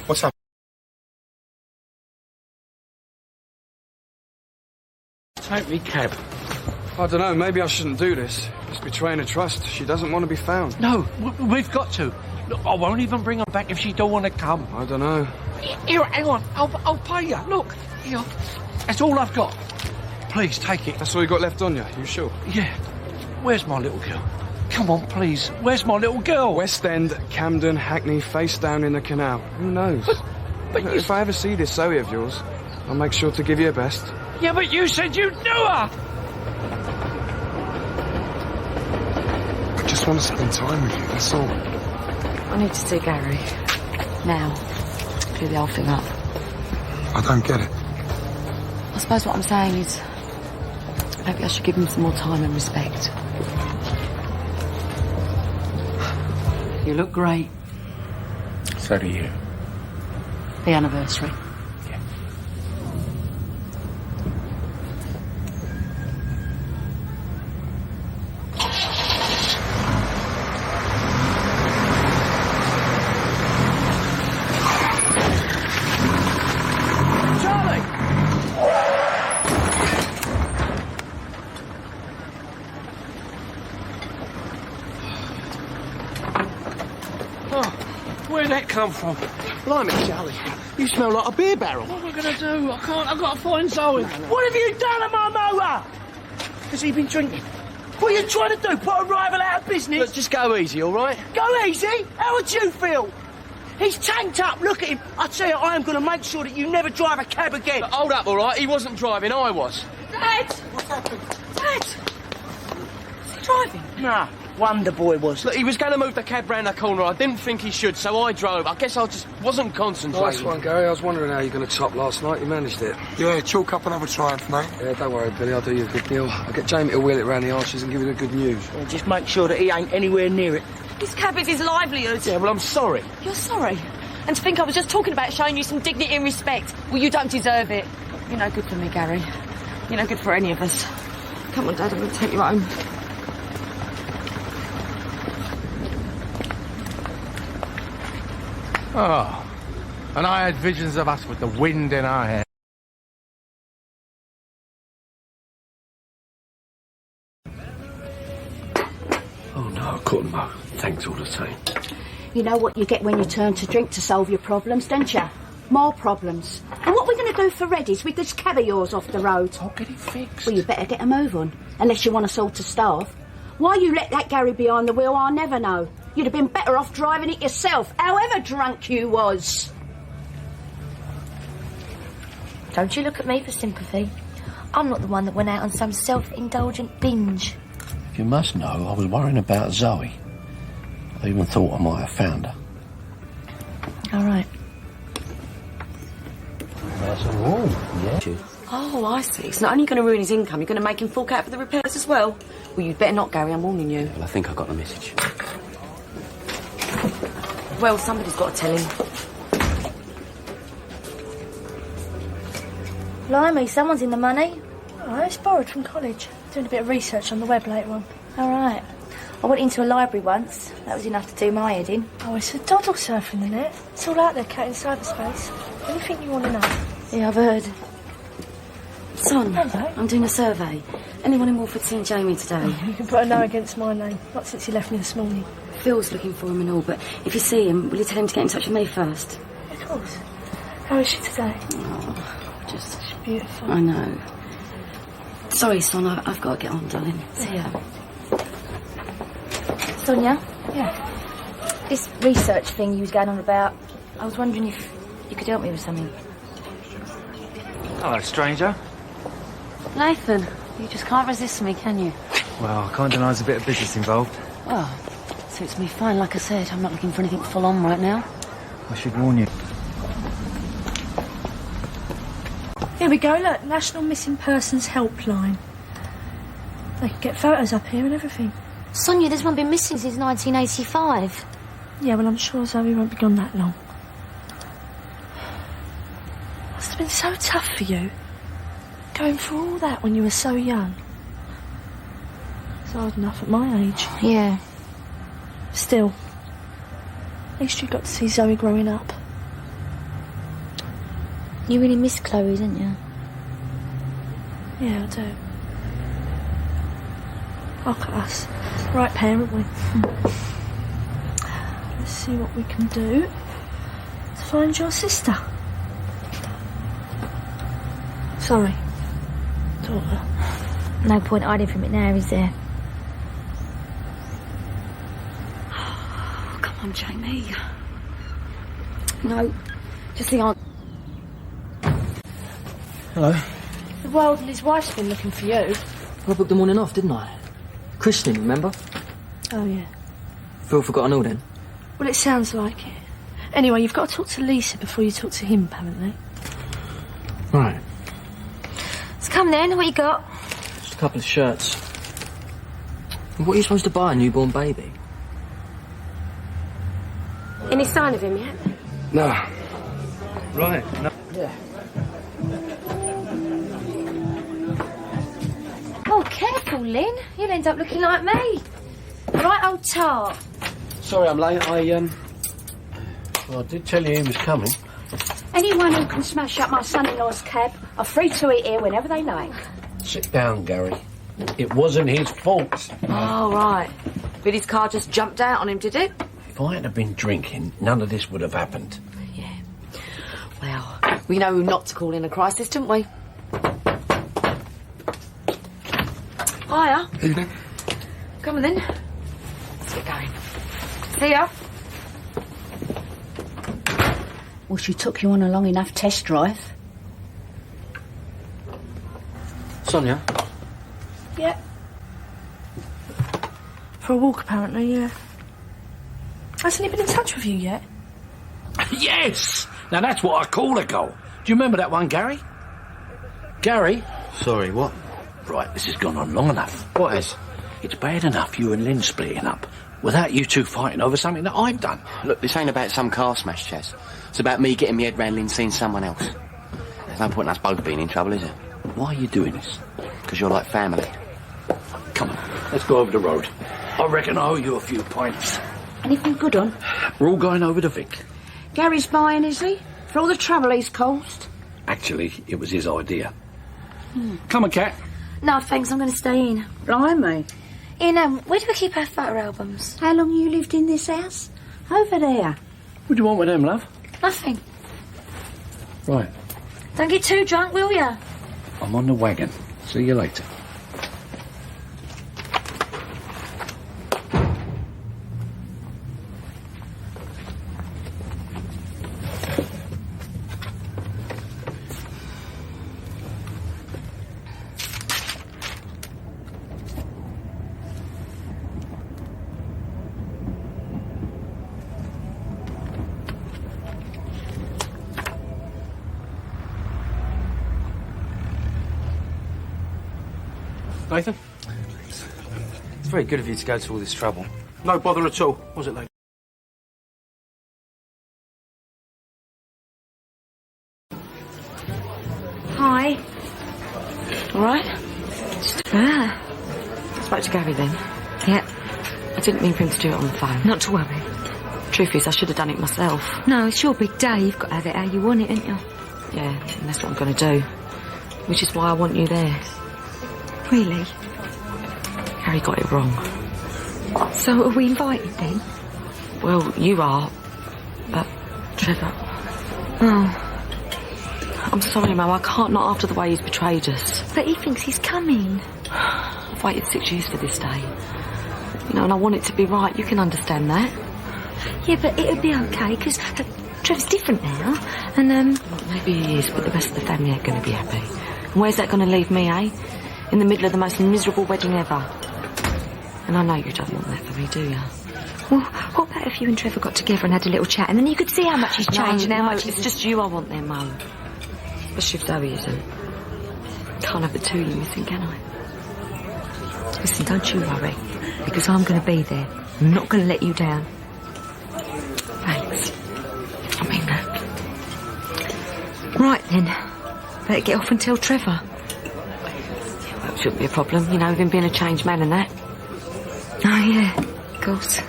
What's up? Take me cab. I don't know, maybe I shouldn't do this. It's betraying a trust. She doesn't want to be found. No, we've got to. Look, I won't even bring her back if she don't want to come. I don't know. Here, hang on. I'll pay you. Look, here. That's all I've got. Please, take it. That's all you got left on you, you sure? Yeah. Where's my little girl? Come on, please. Where's my little girl? West End, Camden, Hackney, face down in the canal. Who knows? But if I ever see this Zoe of yours, I'll make sure to give you your best. Yeah, but you said you knew her! I just want to spend time with you, that's all. I need to see Gary. Now. Clear the whole thing up. I don't get it. I suppose what I'm saying is... maybe I should give him some more time and respect. You look great. So do you. The anniversary. Where'd that come from? Blimey, Charlie. You smell like a beer barrel. What am I going to do? I can't. I've got to find Zoe. What have you done to my motor? Has he been drinking? What are you trying to do? Put a rival out of business? Look, just go easy, all right? Go easy? How would you feel? He's tanked up. Look at him. I tell you, I am going to make sure that you never drive a cab again. Look, hold up, all right? He wasn't driving, I was. Dad! What's happened? Dad! Is he driving? Nah. Wonder Boy was. Look, he was going to move the cab round the corner. I didn't think he should, so I drove. I guess I just wasn't concentrating. Nice one, Gary. I was wondering how you were going to top last night. You managed it. Yeah, chalk up another triumph, mate. Yeah, don't worry, Billy. I'll do you a good deal. I'll get Jamie to wheel it round the arches and give you the good news. Well, just make sure that he ain't anywhere near it. This cab is his livelihood. Yeah, well, I'm sorry. You're sorry? And to think I was just talking about showing you some dignity and respect. Well, you don't deserve it. You're no good for me, Gary. You're no good for any of us. Come on, Dad, I'm going to take you home. Oh, and I had visions of us with the wind in our hair. Oh, no, I couldn't, Mo. Thanks all the same. You know what you get when you turn to drink to solve your problems, don't you? More problems. And what are we going to do for Reddy's with this cab of yours off the road? I'll get it fixed. Well, you better get a move on, unless you want us all to starve. Why you let that Gary behind the wheel, I'll never know. You'd have been better off driving it yourself, however drunk you was. Don't you look at me for sympathy. I'm not the one that went out on some self-indulgent binge. You must know I was worrying about Zoe. I even thought I might have found her. All right. Nice and warm, yeah. Oh, I see. It's not only going to ruin his income, you're going to make him fork out for the repairs as well. Well, you'd better not, Gary, I'm warning you. Well, I think I got the message. Well, somebody's got to tell him. Blimey, someone's in the money. Oh, it's borrowed from college. Doing a bit of research on the web later on. All right. I went into a library once. That was enough to do my head in. Oh, it's a doddle surfing the net. It's all out there, cat in cyberspace. Anything you want to know? Yeah, I've heard. Son, Hello. I'm doing a survey. Anyone in Wolford seen Jamie today? You can put a no against my name. Not since he left me this morning. Phil's looking for him and all, but if you see him, will you tell him to get in touch with me first? Of course. How is she today? Oh, just... She's beautiful. I know. Sorry, son, I've got to get on, darling. See ya. Sonia? Yeah? This research thing you was going on about, I was wondering if you could help me with something. Hello, stranger. Nathan, you just can't resist me, can you? Well, I can't deny there's a bit of business involved. Well, suits me fine. Like I said, I'm not looking for anything full on right now. I should warn you. Here we go, look. National Missing Persons Helpline. They can get photos up here and everything. Sonia, there's one been missing since 1985. Yeah, well, I'm sure Zoe won't be gone that long. Must have been so tough for you. Going through all that when you were so young. It's hard enough at my age. Yeah. Still, at least you got to see Zoe growing up. You really miss Chloe, didn't you? Yeah, I do. Look at us. Right pair, aren't we? Let's see what we can do to find your sister. Sorry. Daughter. No point hiding from it now, is there? Oh, come on, Jamie. No, just the answer. Hello. The world and his wife's been looking for you. I booked the morning off, didn't I? Christian, remember? Oh, yeah. Phil forgot an all then? Well, it sounds like it. Anyway, you've got to talk to Lisa before you talk to him, apparently. Right. So come then, what you got? Just a couple of shirts. What are you supposed to buy a newborn baby? Any sign of him yet? No. Right. No. Yeah. Oh, careful, Lynn. You'll end up looking like me. Right old tart. Sorry I'm late. Well, I did tell you he was coming. Anyone who can smash up my son-in-law's cab are free to eat here whenever they like. Sit down, Gary. It wasn't his fault. Oh, right. But his car just jumped out on him, did it? If I hadn't been drinking, none of this would have happened. Yeah. Well, we know who not to call in a crisis, don't we? Hiya. Evening. Come on then. Let's get going. See ya. Well, she took you on a long enough test drive. Sonia? Yeah. For a walk, apparently, yeah. Hasn't he been in touch with you yet? Yes! Now that's what I call a goal. Do you remember that one, Gary? Gary? Sorry, what? Right, this has gone on long enough. What is? It's bad enough you and Lynn splitting up without you two fighting over something that I've done. Look, this ain't about some car smash, Chaz. It's about me getting my head round Lynn seeing someone else. There's no point in us both being in trouble, is it? Why are you doing this? Because you're like family. Come on, let's go over the road. I reckon I owe you a few pints. Anything good on? We're all going over to Vic. Gary's buying, is he? For all the trouble he's caused? Actually, it was his idea. Come on, Cat. No, thanks, I'm going to stay in. Blimey. Ian, where do we keep our photo albums? How long you lived in this house? Over there. What do you want with them, love? Nothing. Right, Don't get too drunk, will ya? I'm on the wagon. See you later. Nathan? It's very good of you to go to all this trouble. No bother at all, was it, Nathan? Hi. All right? Ah. I spoke to Gary then. Yeah. I didn't mean for him to do it on the phone. Not to worry. Truth is, I should have done it myself. No, it's your big day. You've got to have it how you want it, ain't you? Yeah, and that's what I'm going to do. Which is why I want you there. Really? Gary got it wrong. So are we invited then? Well, you are, but Trevor... Oh. I'm sorry, Mum, I can't, not after the way he's betrayed us. But he thinks he's coming. I've waited 6 years for this day. You know, and I want it to be right. You can understand that. Yeah, but it'll be okay, because Trevor's different now, and, Well, maybe he is, but the rest of the family ain't going to be happy. And where's that going to leave me, eh? In the middle of the most miserable wedding ever. And I know you don't want that for me, do you? Well, what about if you and Trevor got together and had a little chat, and then you could see how much he's changed and how much it's just you I want there, Mum. Especially if Zoe isn't. Can't have the two of you missing, can I? Listen, don't you worry, because I'm going to be there. I'm not going to let you down. Thanks. I mean that. Right then. Better get off and tell Trevor. That shouldn't be a problem, you know, with him being a changed man and that. Oh, yeah, of course.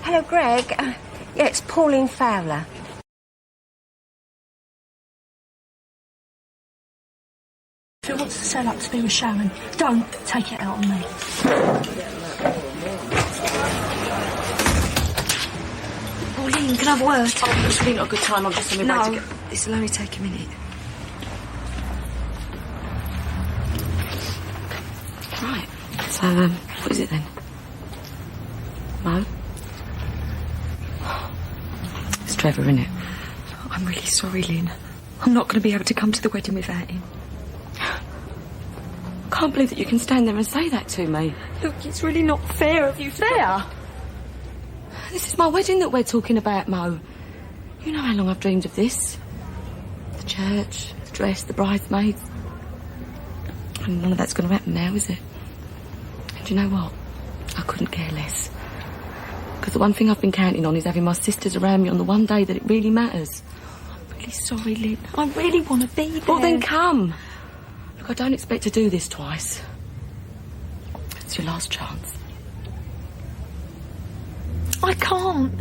Hello, Greg. Yeah, it's Pauline Fowler. If it wants to sell up to be with Sharon, don't take it out on me. Pauline, can I have a word? Oh, it's really not a good time. I'm just on my way to go. This'll only take a minute. Right. So, what is it then? Mo? It's Trevor, isn't it? I'm really sorry, Lynn. I'm not going to be able to come to the wedding without him. I can't believe that you can stand there and say that to me. Look, it's really not fair of you. Fair? This is my wedding that we're talking about, Mo. You know how long I've dreamed of this. The church, the dress, the bridesmaids. And none of that's going to happen now, is it? And you know what? I couldn't care less. Because the one thing I've been counting on is having my sisters around me on the one day that it really matters. I'm really sorry, Lynn. I really want to be there. Well, then come. Look, I don't expect to do this twice. It's your last chance. I can't.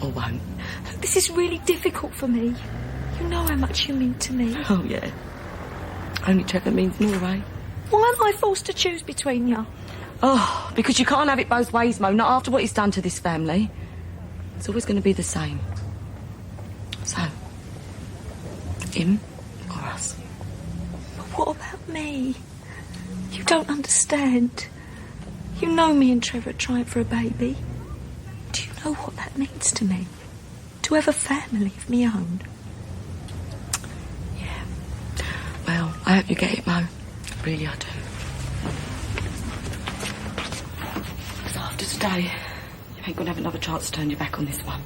Or won't. Look, this is really difficult for me. You know how much you mean to me. Oh, yeah. Only Trevor means more, eh? Why am I forced to choose between you? Oh, because you can't have it both ways, Mo. Not after what he's done to this family. It's always going to be the same. So, him or us? But what about me? You don't understand. You know me and Trevor are trying for a baby. Do you know what that means to me? To have a family of my own. Yeah. Well, I hope you get it, Mo. Really, I do. So after today, you ain't going to have another chance to turn your back on this one.